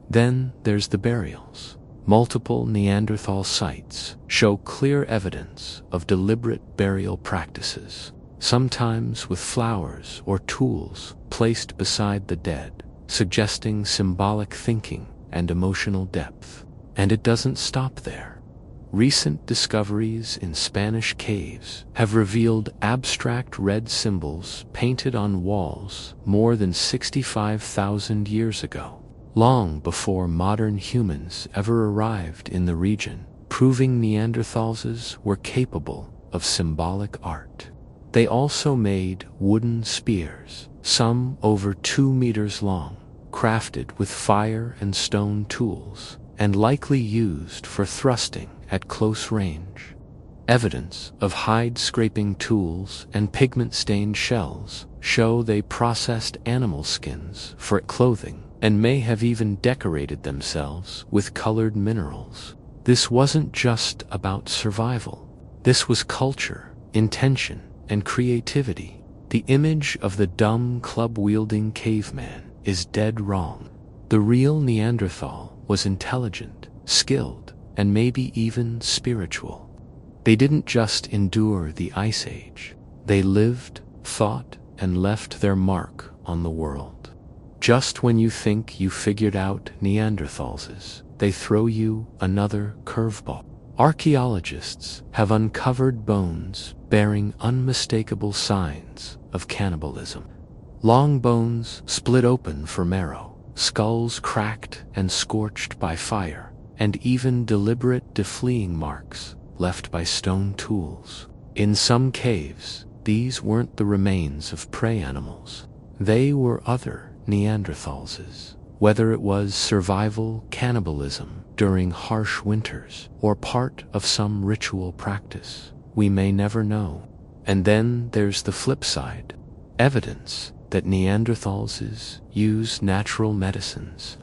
Then there's the burials. Multiple Neanderthal sites show clear evidence of deliberate burial practices, sometimes with flowers or tools placed beside the dead, suggesting symbolic thinking and emotional depth. And it doesn't stop there. Recent discoveries in Spanish caves have revealed abstract red symbols painted on walls more than 65,000 years ago, long before modern humans ever arrived in the region, proving Neanderthals were capable of symbolic art. They also made wooden spears, some over 2 meters long, crafted with fire and stone tools, and likely used for thrusting at close range. Evidence of hide-scraping tools and pigment-stained shells show they processed animal skins for clothing and may have even decorated themselves with colored minerals. This wasn't just about survival. This was culture, intention, and creativity. The image of the dumb club-wielding caveman is dead wrong. The real Neanderthal was intelligent, skilled, and maybe even spiritual. They didn't just endure the Ice Age. They lived, thought, and left their mark on the world. Just when you think you figured out Neanderthals, they throw you another curveball. Archaeologists have uncovered bones bearing unmistakable signs of cannibalism. Long bones split open for marrow, skulls cracked and scorched by fire, and even deliberate defleeing marks left by stone tools. In some caves, these weren't the remains of prey animals. They were other Neanderthals, whether it was survival cannibalism during harsh winters or part of some ritual practice. We may never know. And then there's the flip side, evidence that Neanderthals used natural medicines.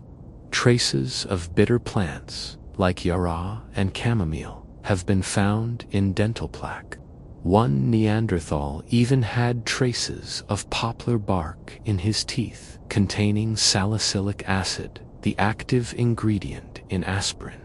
Traces of bitter plants, like yarrow and chamomile, have been found in dental plaque. One Neanderthal even had traces of poplar bark in his teeth, containing salicylic acid, the active ingredient in aspirin.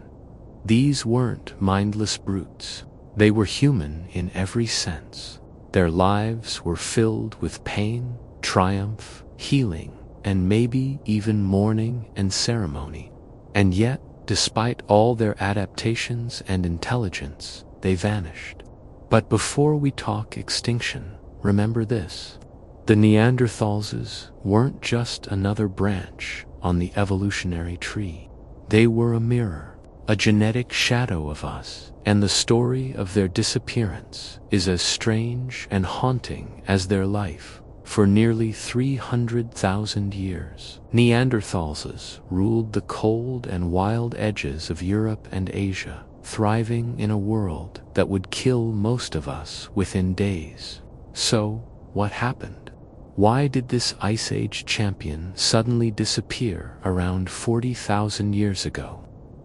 These weren't mindless brutes. They were human in every sense. Their lives were filled with pain, triumph, healing, and maybe even mourning and ceremony. And yet, despite all their adaptations and intelligence, they vanished. But before we talk extinction, remember this. The Neanderthals weren't just another branch on the evolutionary tree. They were a mirror, a genetic shadow of us, and the story of their disappearance is as strange and haunting as their life. For nearly 300,000 years, Neanderthals ruled the cold and wild edges of Europe and Asia, thriving in a world that would kill most of us within days. So, what happened? Why did this Ice Age champion suddenly disappear around 40,000 years ago?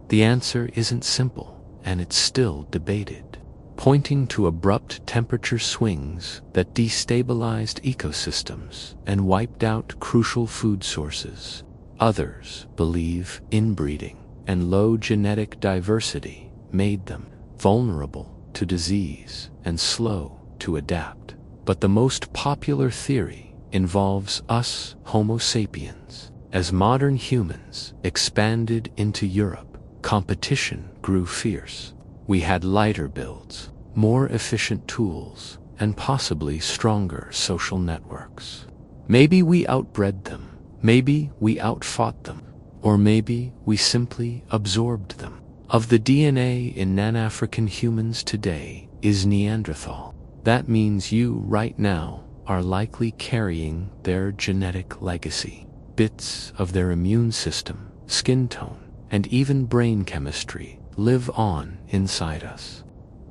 The answer isn't simple, and it's still debated. Pointing to abrupt temperature swings that destabilized ecosystems and wiped out crucial food sources. Others believe inbreeding and low genetic diversity made them vulnerable to disease and slow to adapt. But the most popular theory involves us Homo sapiens. As modern humans expanded into Europe, competition grew fierce. We had lighter builds, more efficient tools, and possibly stronger social networks. Maybe we outbred them, maybe we outfought them, or maybe we simply absorbed them. Of the DNA in non-African humans today is Neanderthal. That means you, right now, are likely carrying their genetic legacy. Bits of their immune system, skin tone, and even brain chemistry live on inside us.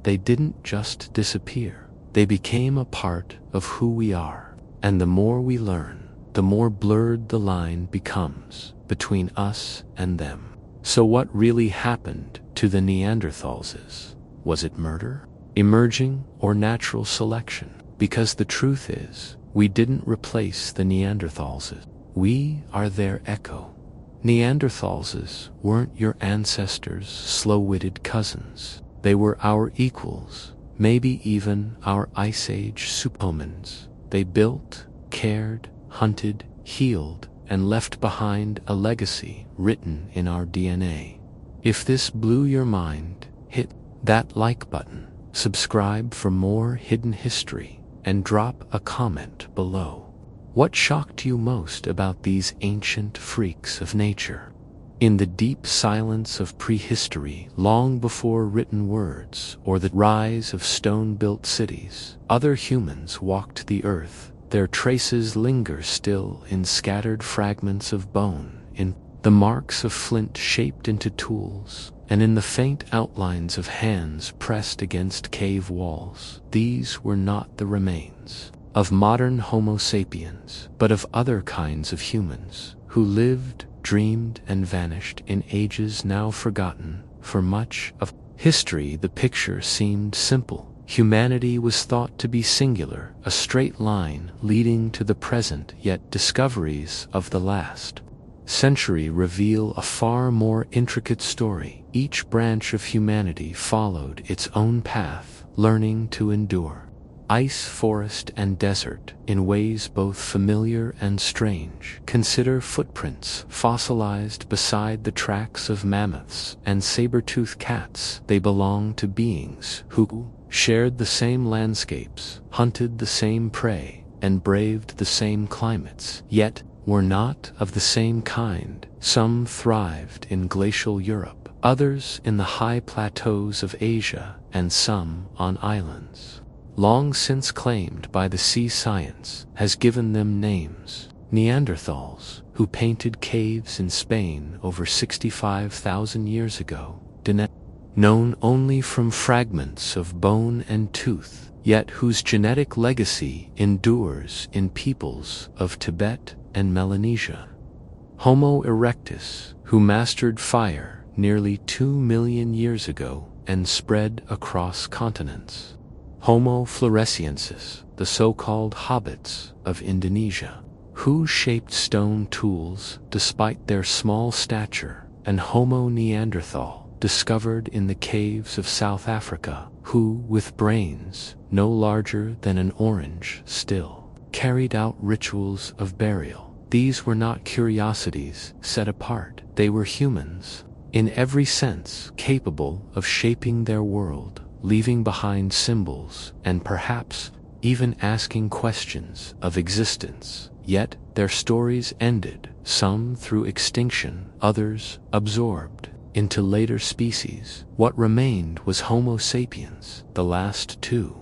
They didn't just disappear. They became a part of who we are. And the more we learn, the more blurred the line becomes between us and them. So what really happened to the Neanderthals? Was it murder, emerging, or natural selection? Because the truth is, we didn't replace the Neanderthals. We are their echo. Neanderthals weren't your ancestors' slow-witted cousins. They were our equals, maybe even our Ice Age superhumans. They built, cared, hunted, healed, and left behind a legacy written in our DNA. If this blew your mind, hit that like button, subscribe for more hidden history, and drop a comment below. What shocked you most about these ancient freaks of nature? In the deep silence of prehistory, long before written words or the rise of stone-built cities, other humans walked the earth. Their traces linger still in scattered fragments of bone, in the marks of flint shaped into tools, and in the faint outlines of hands pressed against cave walls. These were not the remains of modern Homo sapiens, but of other kinds of humans who lived, dreamed, and vanished in ages now forgotten. For much of history, the picture seemed simple. Humanity was thought to be singular, a straight line leading to the present, yet discoveries of the last century reveal a far more intricate story. Each branch of humanity followed its own path, learning to endure ice, forest, and desert in ways both familiar and strange. Consider footprints fossilized beside the tracks of mammoths and saber-toothed cats. They belong to beings who shared the same landscapes, hunted the same prey, and braved the same climates, yet were not of the same kind. Some thrived in glacial Europe, others in the high plateaus of Asia, and some on islands long since claimed by the sea. Science has given them names. Neanderthals, who painted caves in Spain over 65,000 years ago, known only from fragments of bone and tooth, yet whose genetic legacy endures in peoples of Tibet and Melanesia. Homo erectus, who mastered fire nearly 2 million years ago and spread across continents. Homo floresiensis, the so-called hobbits of Indonesia, who shaped stone tools despite their small stature, and Homo neanderthal, discovered in the caves of South Africa, who, with brains no larger than an orange, still carried out rituals of burial. These were not curiosities set apart. They were humans, in every sense capable of shaping their world, leaving behind symbols, and perhaps even asking questions of existence. Yet their stories ended, some through extinction, others absorbed into later species. What remained was Homo sapiens. The last to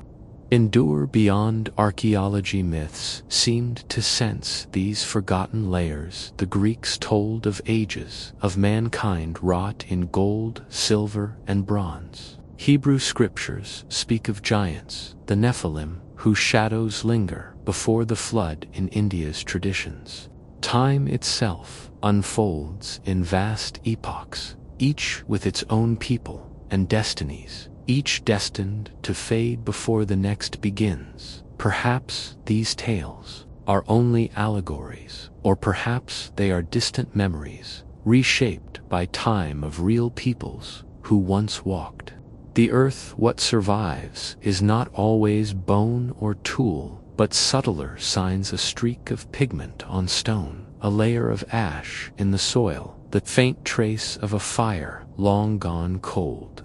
endure beyond archaeology. Myths seemed to sense these forgotten layers. The Greeks told of ages of mankind wrought in gold, silver, and bronze. Hebrew scriptures speak of giants, the Nephilim, whose shadows linger before the flood in India's traditions. Time itself unfolds in vast epochs, each with its own people and destinies, each destined to fade before the next begins. Perhaps these tales are only allegories, or perhaps they are distant memories, reshaped by time of real peoples who once walked the earth. What survives is not always bone or tool, but subtler signs: a streak of pigment on stone, a layer of ash in the soil, the faint trace of a fire long gone cold.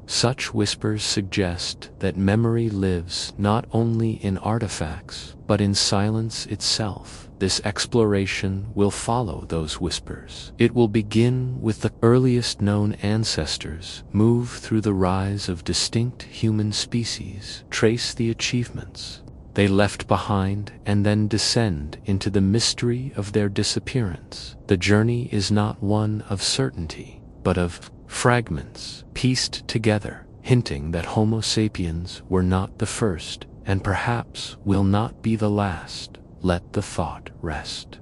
Such whispers suggest that memory lives not only in artifacts, but in silence itself. This exploration will follow those whispers. It will begin with the earliest known ancestors, move through the rise of distinct human species, trace the achievements they left behind, and then descend into the mystery of their disappearance. The journey is not one of certainty, but of fragments pieced together, hinting that Homo sapiens were not the first, and perhaps will not be the last. Let the thought rest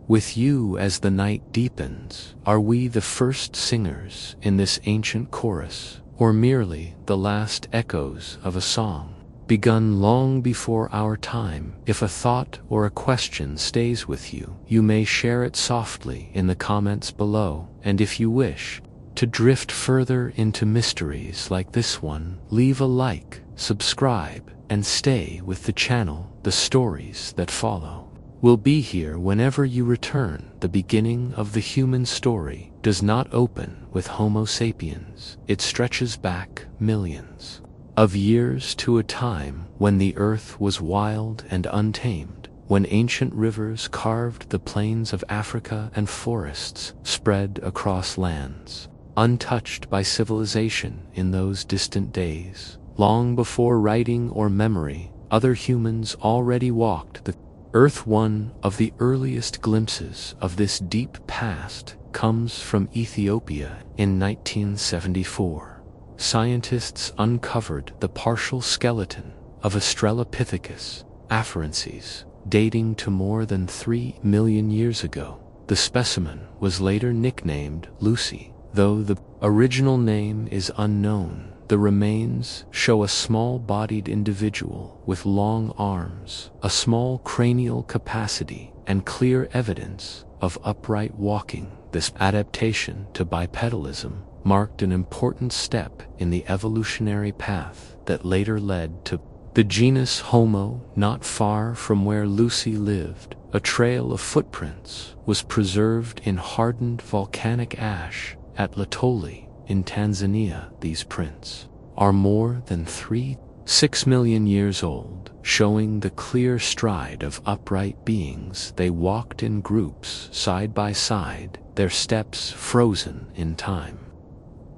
with you as the night deepens. Are we the first singers in this ancient chorus, or merely the last echoes of a song begun long before our time? If a thought or a question stays with you, you may share it softly in the comments below, and if you wish to drift further into mysteries like this one, leave a like, subscribe, and stay with the channel. The stories that follow will be here whenever you return. The beginning of the human story does not open with Homo sapiens. It stretches back millions of years to a time when the earth was wild and untamed, when ancient rivers carved the plains of Africa and forests spread across lands untouched by civilization. In those distant days, long before writing or memory, other humans already walked the earth. One of the earliest glimpses of this deep past comes from Ethiopia in 1974. Scientists uncovered the partial skeleton of Australopithecus afarensis, dating to more than 3 million years ago. The specimen was later nicknamed Lucy, though the original name is unknown. The remains show a small-bodied individual with long arms, a small cranial capacity, and clear evidence of upright walking. This adaptation to bipedalism marked an important step in the evolutionary path that later led to the genus Homo. Not far from where Lucy lived, a trail of footprints was preserved in hardened volcanic ash at Latoli in Tanzania. These prints are more than 6 million years old, showing the clear stride of upright beings. They walked in groups, side by side, their steps frozen in time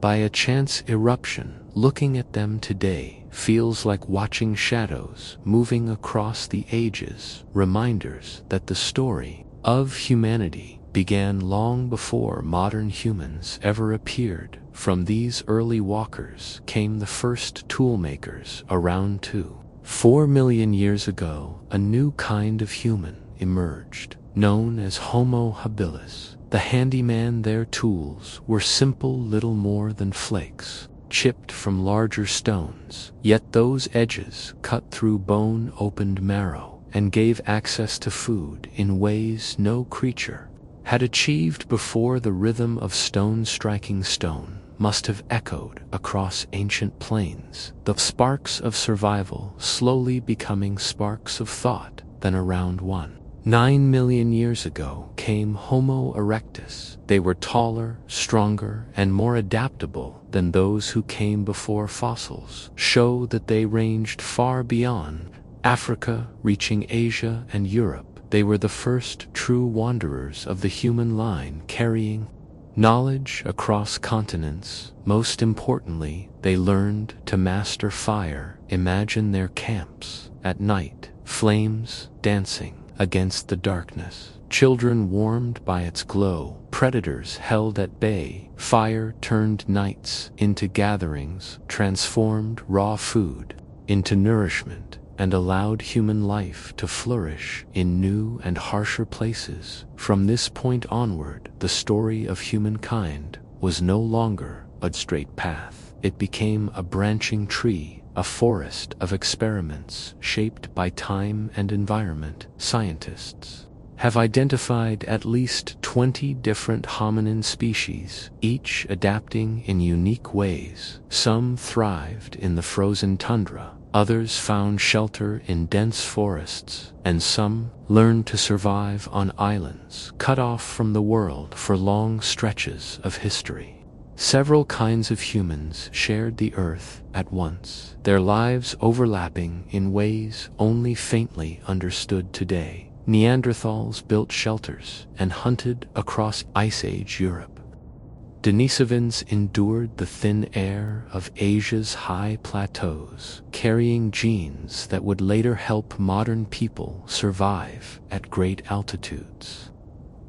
by a chance eruption. Looking at them today feels like watching shadows moving across the ages, reminders that the story of humanity began long before modern humans ever appeared. From these early walkers came the first toolmakers. Around 4 million years ago, a new kind of human emerged, known as Homo habilis, the handyman. Their tools were simple, little more than flakes, chipped from larger stones, yet those edges cut through bone, opened marrow, and gave access to food in ways no creature had achieved before. The rhythm of stone striking stone must have echoed across ancient plains, the sparks of survival slowly becoming sparks of thought. Then around 1.9 million years ago came Homo erectus. They were taller, stronger, and more adaptable than those who came before. Fossils show that they ranged far beyond Africa, reaching Asia and Europe. They were the first true wanderers of the human line, carrying knowledge across continents. Most importantly, they learned to master fire. Imagine their camps at night, flames dancing against the darkness, children warmed by its glow, predators held at bay. Fire turned nights into gatherings, transformed raw food into nourishment, and allowed human life to flourish in new and harsher places. From this point onward, the story of humankind was no longer a straight path. It became a branching tree, a forest of experiments shaped by time and environment. Scientists have identified at least 20 different hominin species, each adapting in unique ways. Some thrived in the frozen tundra, others found shelter in dense forests, and some learned to survive on islands cut off from the world for long stretches of history. Several kinds of humans shared the earth at once, their lives overlapping in ways only faintly understood today. Neanderthals built shelters and hunted across Ice Age Europe. Denisovans endured the thin air of Asia's high plateaus, carrying genes that would later help modern people survive at great altitudes.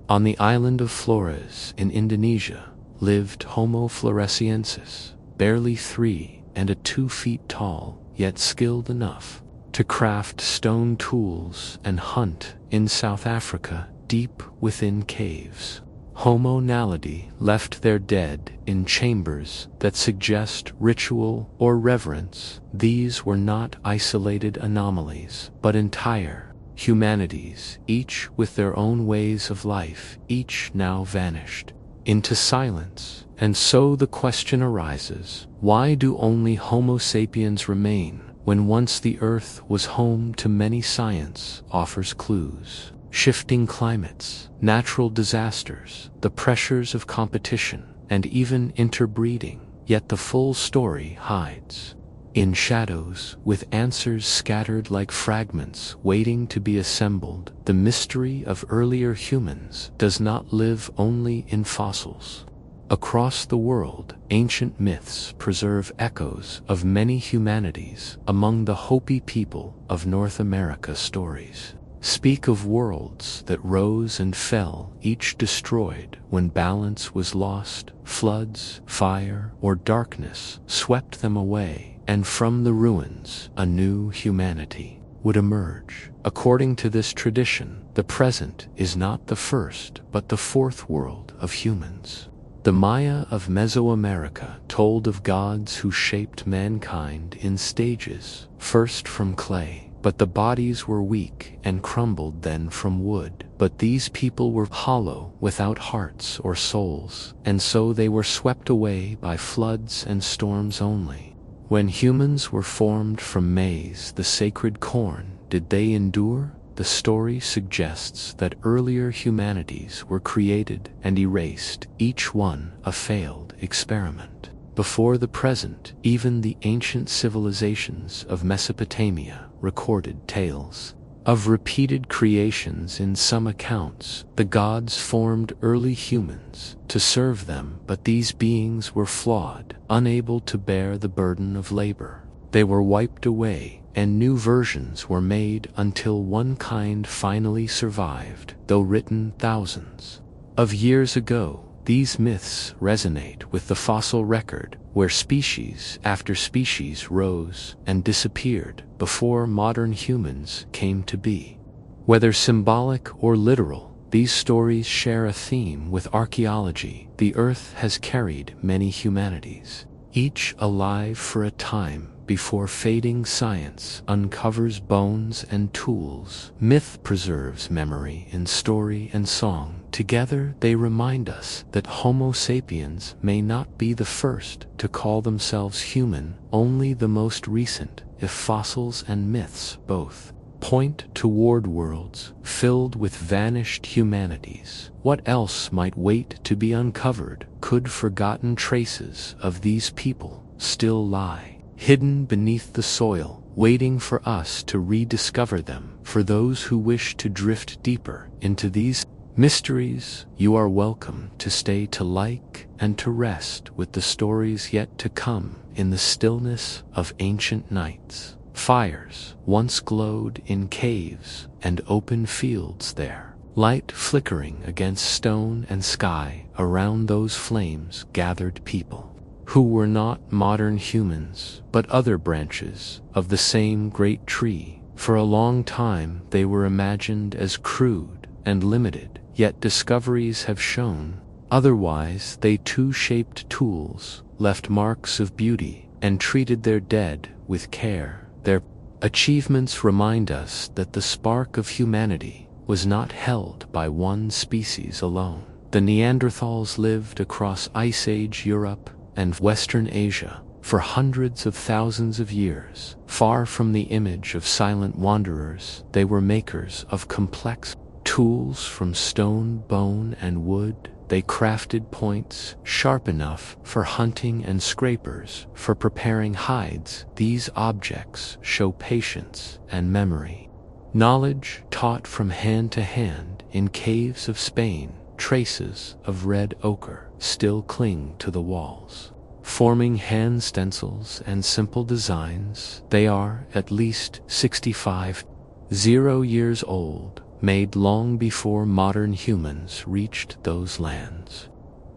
On the island of Flores in Indonesia lived Homo floresiensis, barely 3 and 2 feet tall, yet skilled enough to craft stone tools and hunt. In South Africa, deep within caves, Homo naledi left their dead in chambers that suggest ritual or reverence. These were not isolated anomalies, but entire humanities, each with their own ways of life, each now vanished into silence. And so the question arises, why do only Homo sapiens remain when once the Earth was home to many? Science offers clues. Shifting climates, natural disasters, the pressures of competition, and even interbreeding. Yet the full story hides in shadows, with answers scattered like fragments waiting to be assembled. The mystery of earlier humans does not live only in fossils. Across the world, ancient myths preserve echoes of many humanities. Among the Hopi people of North America, stories speak of worlds that rose and fell, each destroyed when balance was lost. Floods, fire, or darkness swept them away, and from the ruins a new humanity would emerge. According to this tradition, the present is not the first but the fourth world of humans. The Maya of Mesoamerica told of gods who shaped mankind in stages, first from clay, but the bodies were weak and crumbled, then from wood. But these people were hollow, without hearts or souls, and so they were swept away by floods and storms only. When humans were formed from maize, the sacred corn, did they endure? The story suggests that earlier humanities were created and erased, each one a failed experiment. Before the present, even the ancient civilizations of Mesopotamia recorded tales of repeated creations. In some accounts, the gods formed early humans to serve them, but these beings were flawed, unable to bear the burden of labor. They were wiped away, and new versions were made until one kind finally survived, though written thousands of years ago. These myths resonate with the fossil record, where species after species rose and disappeared before modern humans came to be. Whether symbolic or literal, these stories share a theme with archaeology. The Earth has carried many humanities, each alive for a time before fading science uncovers bones and tools. Myth preserves memory in story and song. Together they remind us that Homo sapiens may not be the first to call themselves human, only the most recent, if fossils and myths both point toward worlds filled with vanished humanities. What else might wait to be uncovered? Could forgotten traces of these people still lie, hidden beneath the soil, waiting for us to rediscover them? For those who wish to drift deeper into these mysteries, you are welcome to stay to like and to rest with the stories yet to come. In the stillness of ancient nights, fires once glowed in caves and open fields there. Light flickering against stone and sky, around those flames gathered people who were not modern humans, but other branches of the same great tree. For a long time they were imagined as crude and limited, yet discoveries have shown otherwise. They too shaped tools, left marks of beauty, and treated their dead with care. Their achievements remind us that the spark of humanity was not held by one species alone. The Neanderthals lived across Ice Age Europe and Western Asia for hundreds of thousands of years. Far from the image of silent wanderers, they were makers of complex tools from stone, bone, and wood. They crafted points sharp enough for hunting and scrapers for preparing hides. These objects show patience and memory. Knowledge taught from hand to hand in caves of Spain. Traces of red ochre still cling to the walls, forming hand stencils and simple designs. They are at least 65 years old, made long before modern humans reached those lands.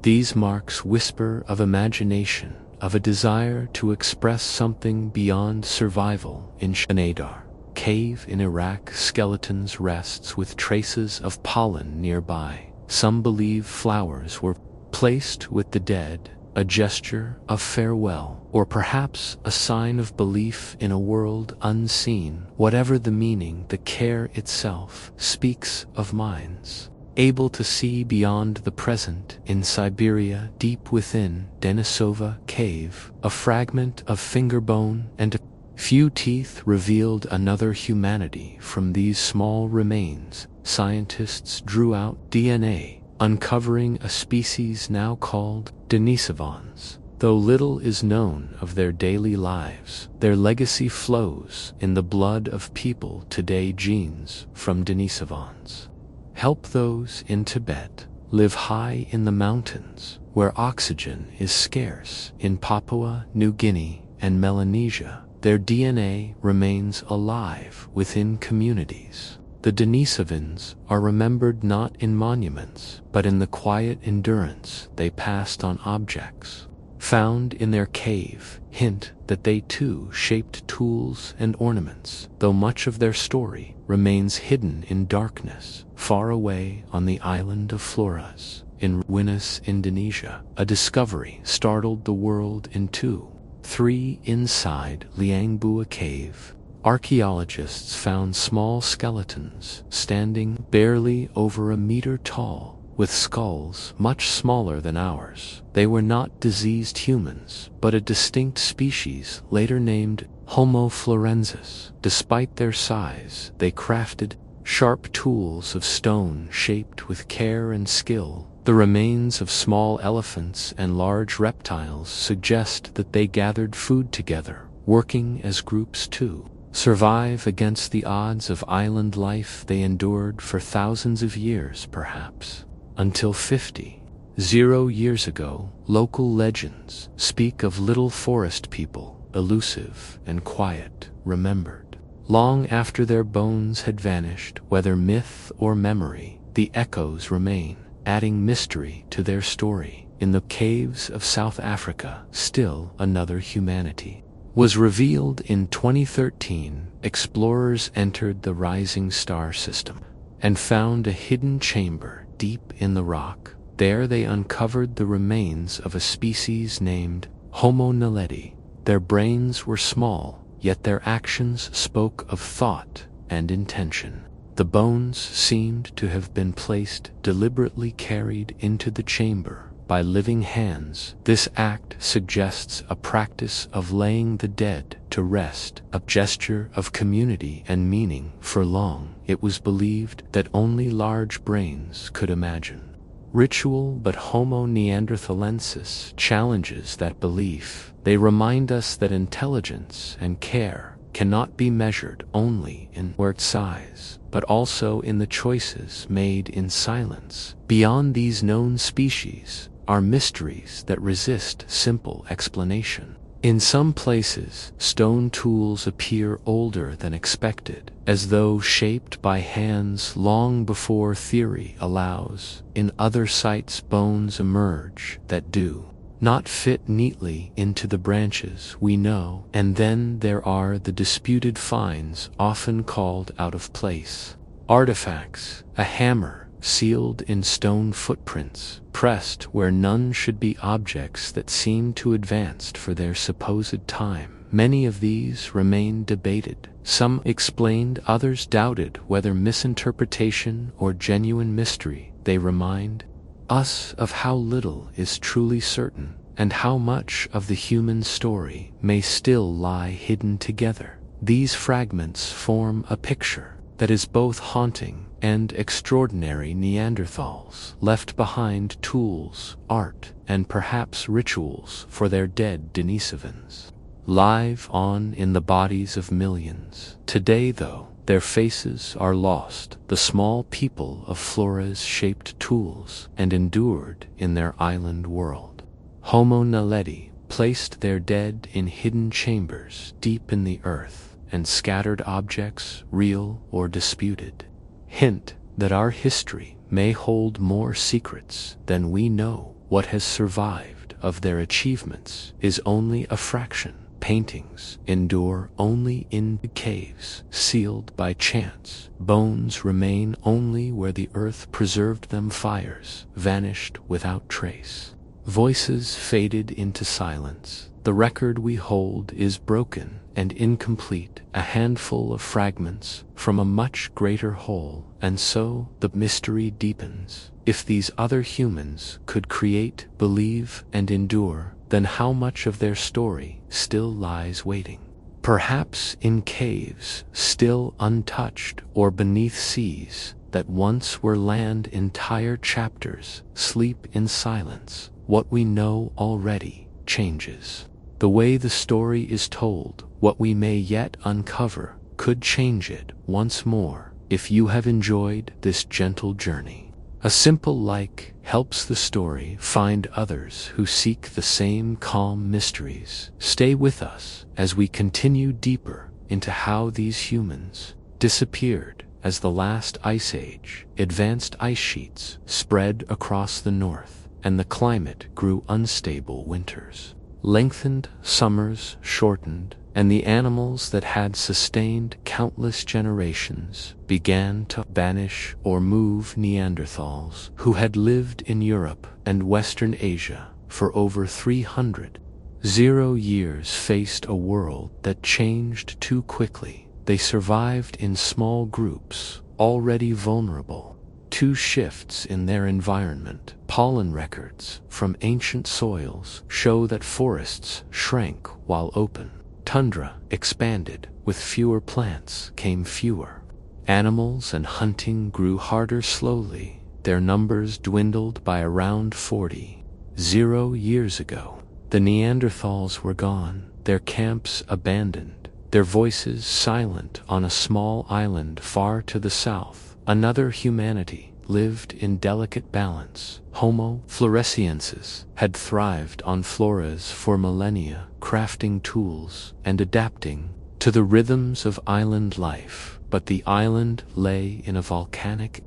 These marks whisper of imagination, of a desire to express something beyond survival. In Shanadar cave in Iraq, skeletons rests with traces of pollen nearby. Some believe flowers were placed with the dead, a gesture of farewell, or perhaps a sign of belief in a world unseen. Whatever the meaning, the care itself speaks of minds able to see beyond the present. In Siberia, deep within Denisova cave, a fragment of finger bone and a few teeth revealed another humanity. From these small remains, scientists drew out DNA, uncovering a species now called Denisovans. Though little is known of their daily lives, their legacy flows in the blood of people today. Genes from Denisovans help those in Tibet live high in the mountains where oxygen is scarce. In Papua New Guinea and Melanesia, their DNA remains alive within communities. The Denisovans are remembered not in monuments, but in the quiet endurance they passed on. Objects found in their cave hint that they too shaped tools and ornaments, though much of their story remains hidden in darkness. Far away on the island of Flores, in Winas, Indonesia, a discovery startled the world in 2003. Inside Liangbua cave, archaeologists found small skeletons standing barely over a meter tall, with skulls much smaller than ours. They were not diseased humans, but a distinct species later named Homo florensis. Despite their size, they crafted sharp tools of stone shaped with care and skill. The remains of small elephants and large reptiles suggest that they gathered food together, working as groups to survive against the odds of island life. They endured for thousands of years, perhaps until 50 years ago. Local legends speak of little forest people, elusive and quiet, remembered long after their bones had vanished. Whether myth or memory, the echoes remain, adding mystery to their story. In the caves of South Africa, still another humanity was revealed. In 2013, explorers entered the Rising Star system and found a hidden chamber deep in the rock. There they uncovered the remains of a species named Homo naledi, Their brains were small, yet their actions spoke of thought and intention. The bones seemed to have been placed, deliberately carried into the chamber by living hands. This act suggests a practice of laying the dead to rest, a gesture of community and meaning. For long, it was believed that only large brains could imagine. Ritual, but Homo neanderthalensis challenges that belief. They remind us that intelligence and care cannot be measured only in word size, but also in the choices made in silence. Beyond these known species are mysteries that resist simple explanation. In some places, stone tools appear older than expected, as though shaped by hands long before theory allows. In other sites, bones emerge that do not fit neatly into the branches we know. And then there are the disputed finds, often called out of place artifacts, a hammer sealed in stone, footprints pressed where none should be, objects that seem too advanced for their supposed time. Many of these remain debated. Some explained, others doubted whether misinterpretation or genuine mystery. They remind us of how little is truly certain, and how much of the human story may still lie hidden together. These fragments form a picture that is both haunting and extraordinary. Neanderthals left behind tools, art, and perhaps rituals for their dead Denisovans, live on in the bodies of millions. Today, though, their faces are lost. The small people of Flores shaped tools and endured in their island world. Homo naledi placed their dead in hidden chambers deep in the earth, and scattered objects, real or disputed, hint that our history may hold more secrets than we know. What has survived of their achievements is only a fraction. Paintings endure only in caves sealed by chance. Bones remain only where the earth preserved them. Fires vanished without trace. Voices faded into silence. The record we hold is broken and incomplete, a handful of fragments from a much greater whole, and so the mystery deepens. If these other humans could create, believe, and endure, then how much of their story still lies waiting? Perhaps in caves still untouched, or beneath seas that once were land. Entire chapters sleep in silence. What we know already changes. The way the story is told, what we may yet uncover, could change it once more. If you have enjoyed this gentle journey, a simple like helps the story find others who seek the same calm mysteries. Stay with us as we continue deeper into how these humans disappeared as the last ice age. Advanced ice sheets spread across the north, and the climate grew unstable. Winters lengthened, summers shortened, and the animals that had sustained countless generations began to vanish or move. Neanderthals, who had lived in Europe and Western Asia for over 300 years, faced a world that changed too quickly. They survived in small groups, already vulnerable to shifts in their environment. Pollen records from ancient soils show that forests shrank while open. Tundra expanded. With fewer plants came fewer animals, and hunting grew harder. Slowly, their numbers dwindled by around 40 years ago. The Neanderthals were gone, their camps abandoned, their voices silent on a small island far to the south. Another humanity lived in delicate balance. Homo floresiensis had thrived on Flores for millennia, crafting tools and adapting to the rhythms of island life. But the island lay in a volcanic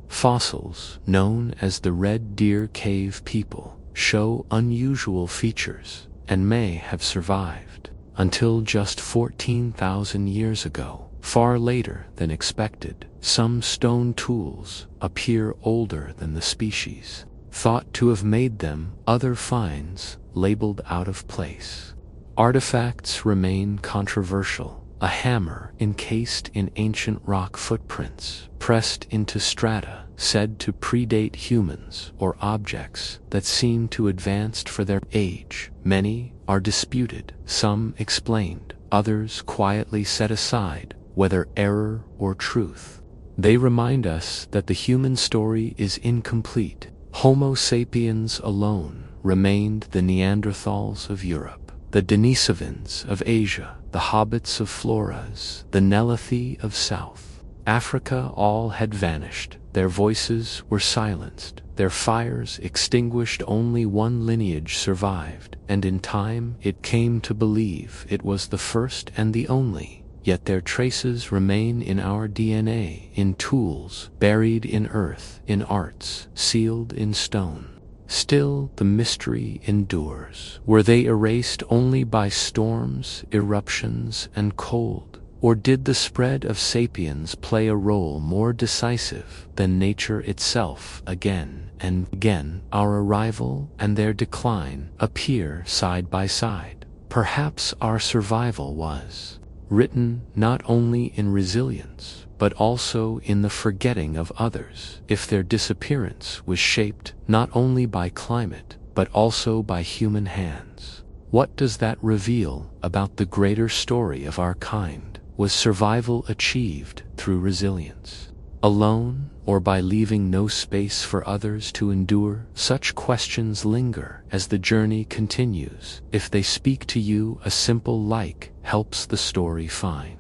fossils known as the Red Deer Cave people show unusual features and may have survived until just 14,000 years ago. Far later than expected, some stone tools appear older than the species thought to have made them. Other finds labeled out of place Artifacts remain controversial. A hammer encased in ancient rock footprints, pressed into strata said to predate humans, or objects that seem too advanced for their age. Many are disputed, some explained, others quietly set aside, whether error or truth. They remind us that the human story is incomplete. Homo sapiens alone remained the Neanderthals of Europe, the Denisovans of Asia, the hobbits of Flores, the Nelathi of South Africa. All had vanished. Their voices were silenced, their fires extinguished. Only one lineage survived, and in time it came to believe it was the first and the only. Yet their traces remain in our DNA, in tools, buried in earth, in arts, sealed in stone. Still, the mystery endures. Were they erased only by storms, eruptions, and cold? Or did the spread of sapiens play a role more decisive than nature itself? Again and again, our arrival and their decline appear side by side. Perhaps our survival was written not only in resilience, but also in the forgetting of others. If their disappearance was shaped not only by climate, but also by human hands, what does that reveal about the greater story of our kind? Was survival achieved through resilience alone, or by leaving no space for others to endure? Such questions linger as the journey continues. If they speak to you, a simple like helps the story find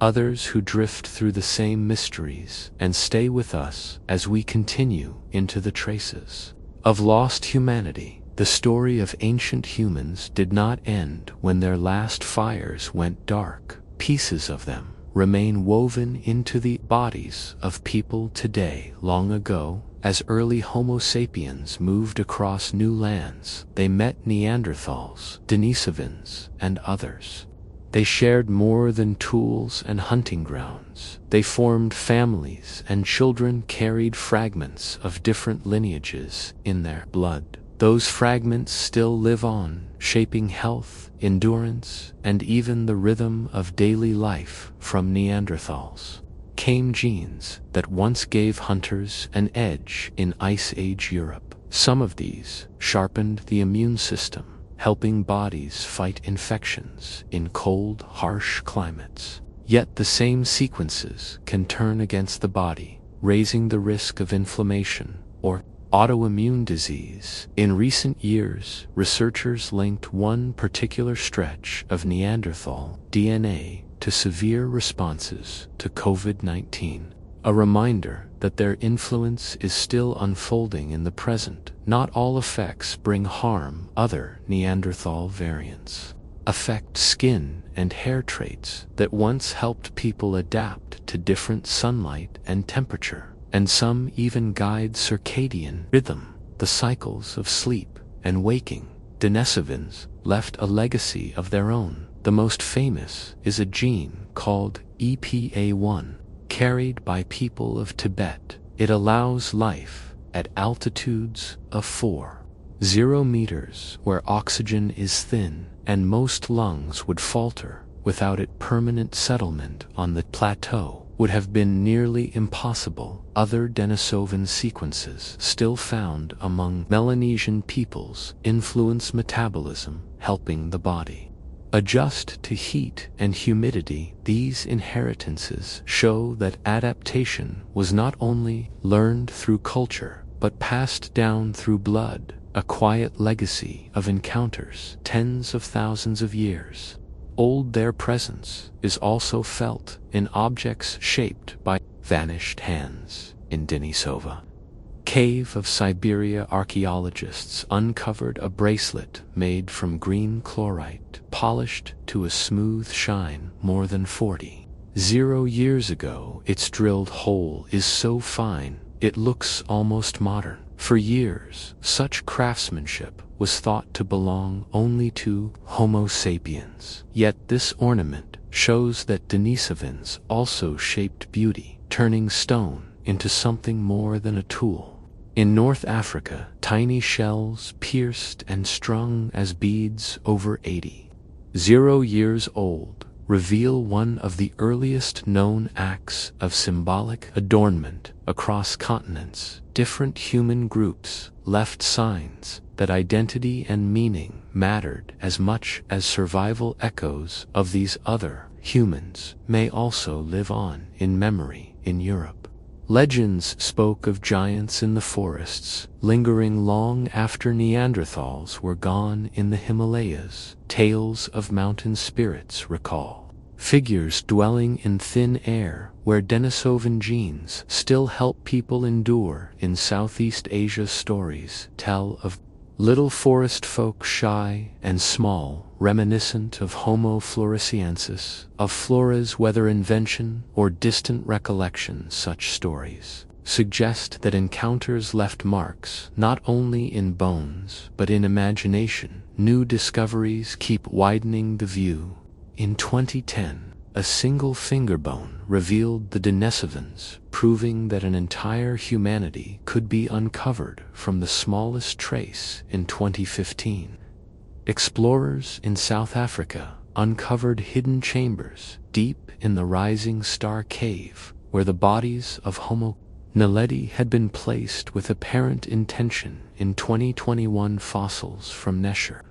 others who drift through the same mysteries and stay with us as we continue into the traces of lost humanity. The story of ancient humans did not end when their last fires went dark. Pieces of them remain woven into the bodies of people today. Long ago, as early Homo sapiens moved across new lands, they met Neanderthals, Denisovans, and others. They shared more than tools and hunting grounds. They formed families, and children carried fragments of different lineages in their blood. Those fragments still live on, shaping health, endurance, and even the rhythm of daily life. From Neanderthals came genes that once gave hunters an edge in Ice Age Europe. Some of these sharpened the immune system, helping bodies fight infections in cold, harsh climates. Yet the same sequences can turn against the body, raising the risk of inflammation or autoimmune disease. In recent years, researchers linked one particular stretch of Neanderthal DNA to severe responses to COVID-19, a reminder that their influence is still unfolding in the present. Not all effects bring harm. Other Neanderthal variants affect skin and hair traits that once helped people adapt to different sunlight and temperature. And some even guide circadian rhythm, the cycles of sleep and waking. Denisovans left a legacy of their own. The most famous is a gene called EPA1, carried by people of Tibet. It allows life at altitudes of 4.0 meters, where oxygen is thin and most lungs would falter. Without it, permanent settlement on the plateau would have been nearly impossible. Other Denisovan sequences still found among Melanesian peoples influence metabolism, helping the body adjust to heat and humidity. These inheritances show that adaptation was not only learned through culture, but passed down through blood, a quiet legacy of encounters tens of thousands of years old. Their presence is also felt in objects shaped by vanished hands. In Denisova cave of Siberia, archaeologists uncovered a bracelet made from green chlorite, polished to a smooth shine more than 40 years ago. Its drilled hole is so fine, it looks almost modern. For years, such craftsmanship was thought to belong only to Homo sapiens. Yet this ornament shows that Denisovans also shaped beauty, turning stone into something more than a tool. In North Africa, tiny shells pierced and strung as beads over 80 0 years old, reveal one of the earliest known acts of symbolic adornment across continents. Different human groups left signs that identity and meaning mattered as much as survival. Echoes of these other humans may also live on in memory in Europe. Legends spoke of giants in the forests, lingering long after Neanderthals were gone in the Himalayas. Tales of mountain spirits recall figures dwelling in thin air where Denisovan genes still help people endure. In Southeast Asia, stories tell of little forest folk, shy and small, reminiscent of Homo floresiensis, of flora's whether invention or distant recollection. Such stories suggest that encounters left marks not only in bones but in imagination. New discoveries keep widening the view. In 2010, a single finger bone revealed the Denisovans, proving that an entire humanity could be uncovered from the smallest trace. In 2015, explorers in South Africa uncovered hidden chambers deep in the Rising Star Cave, where the bodies of Homo naledi had been placed with apparent intention. In 2021, fossils from Nesher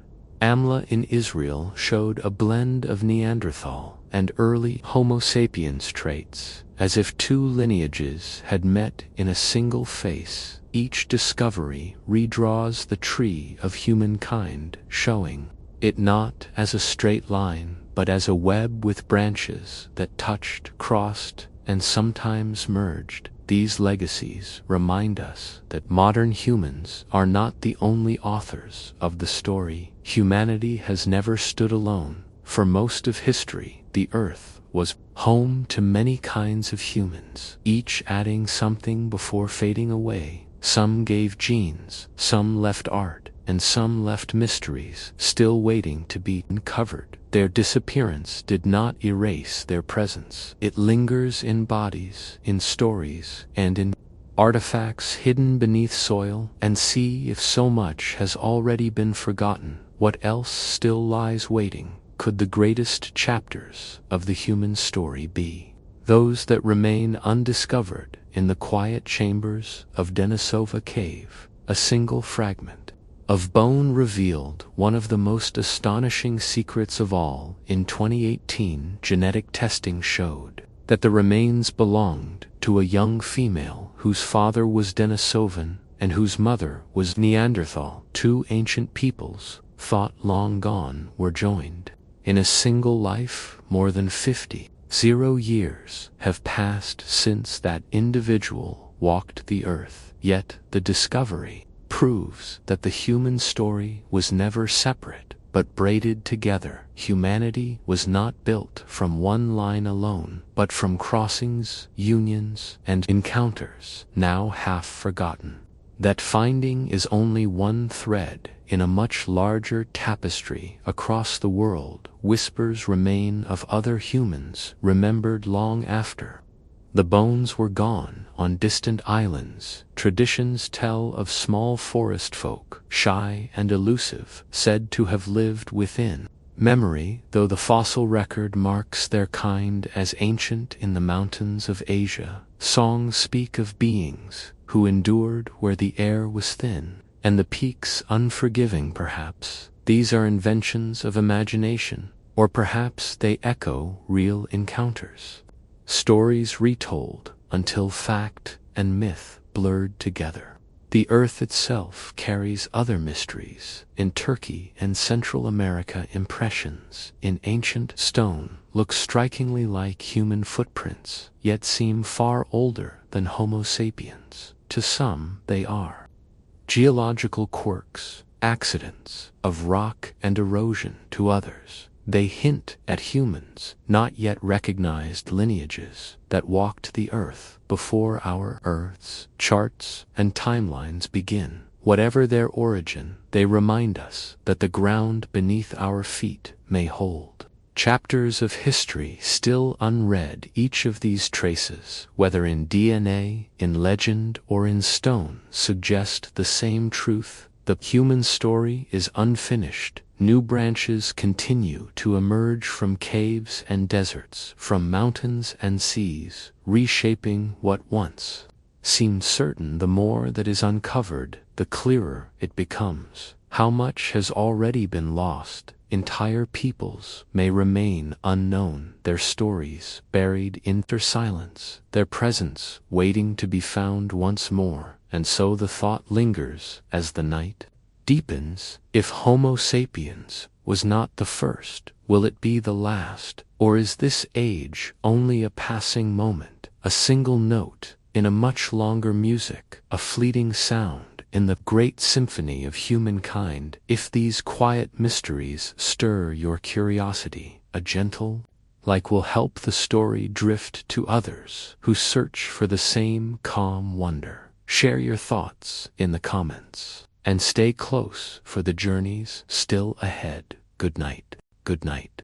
Amla in Israel showed a blend of Neanderthal and early Homo sapiens traits, as if two lineages had met in a single face. Each discovery redraws the tree of humankind, showing it not as a straight line, but as a web with branches that touched, crossed, and sometimes merged. These legacies remind us that modern humans are not the only authors of the story. Humanity has never stood alone. For most of history, the Earth was home to many kinds of humans, each adding something before fading away. Some gave genes, some left art, and some left mysteries still waiting to be uncovered. Their disappearance did not erase their presence. It lingers in bodies, in stories, and in artifacts hidden beneath soil. And see if so much has already been forgotten, what else still lies waiting. Could the greatest chapters of the human story be those that remain undiscovered in the quiet chambers of Denisova Cave? A single fragment of bone revealed one of the most astonishing secrets of all. In 2018, genetic testing showed that the remains belonged to a young female whose father was Denisovan and whose mother was Neanderthal. Two ancient peoples, thought long gone, were joined in a single life. More than 0 years have passed since that individual walked the earth, yet the discovery proves that the human story was never separate, but braided together. Humanity was not built from one line alone, but from crossings, unions, and encounters now half forgotten. That finding is only one thread in a much larger tapestry across the world. Whispers remain of other humans remembered long after the bones were gone on distant islands. Traditions tell of small forest folk, shy and elusive, said to have lived within memory, though the fossil record marks their kind as ancient. In the mountains of Asia, songs speak of beings who endured where the air was thin, and the peaks unforgiving. Perhaps these are inventions of imagination, or perhaps they echo real encounters. Stories retold until fact and myth blurred together. The Earth itself carries other mysteries. In Turkey and Central America, impressions in ancient stone look strikingly like human footprints, yet seem far older than Homo sapiens. To some, they are geological quirks, accidents of rock and erosion. To others, they hint at humans, not yet recognized lineages that walked the earth before our Earth's charts and timelines begin. Whatever their origin, they remind us that the ground beneath our feet may hold chapters of history still unread. Each of these traces, whether in DNA, in legend, or in stone, suggest the same truth. The human story is unfinished, new branches continue to emerge from caves and deserts, from mountains and seas, reshaping what once seemed certain. The more that is uncovered, the clearer it becomes. How much has already been lost? Entire peoples may remain unknown, their stories buried in their silence, their presence waiting to be found once more. And so the thought lingers as the night deepens. If Homo sapiens was not the first, will it be the last? Or is this age only a passing moment, a single note in a much longer music, a fleeting sound in the great symphony of humankind? If these quiet mysteries stir your curiosity, a gentle like will help the story drift to others who search for the same calm wonder. Share your thoughts in the comments and stay close for the journeys still ahead. Good night. Good night.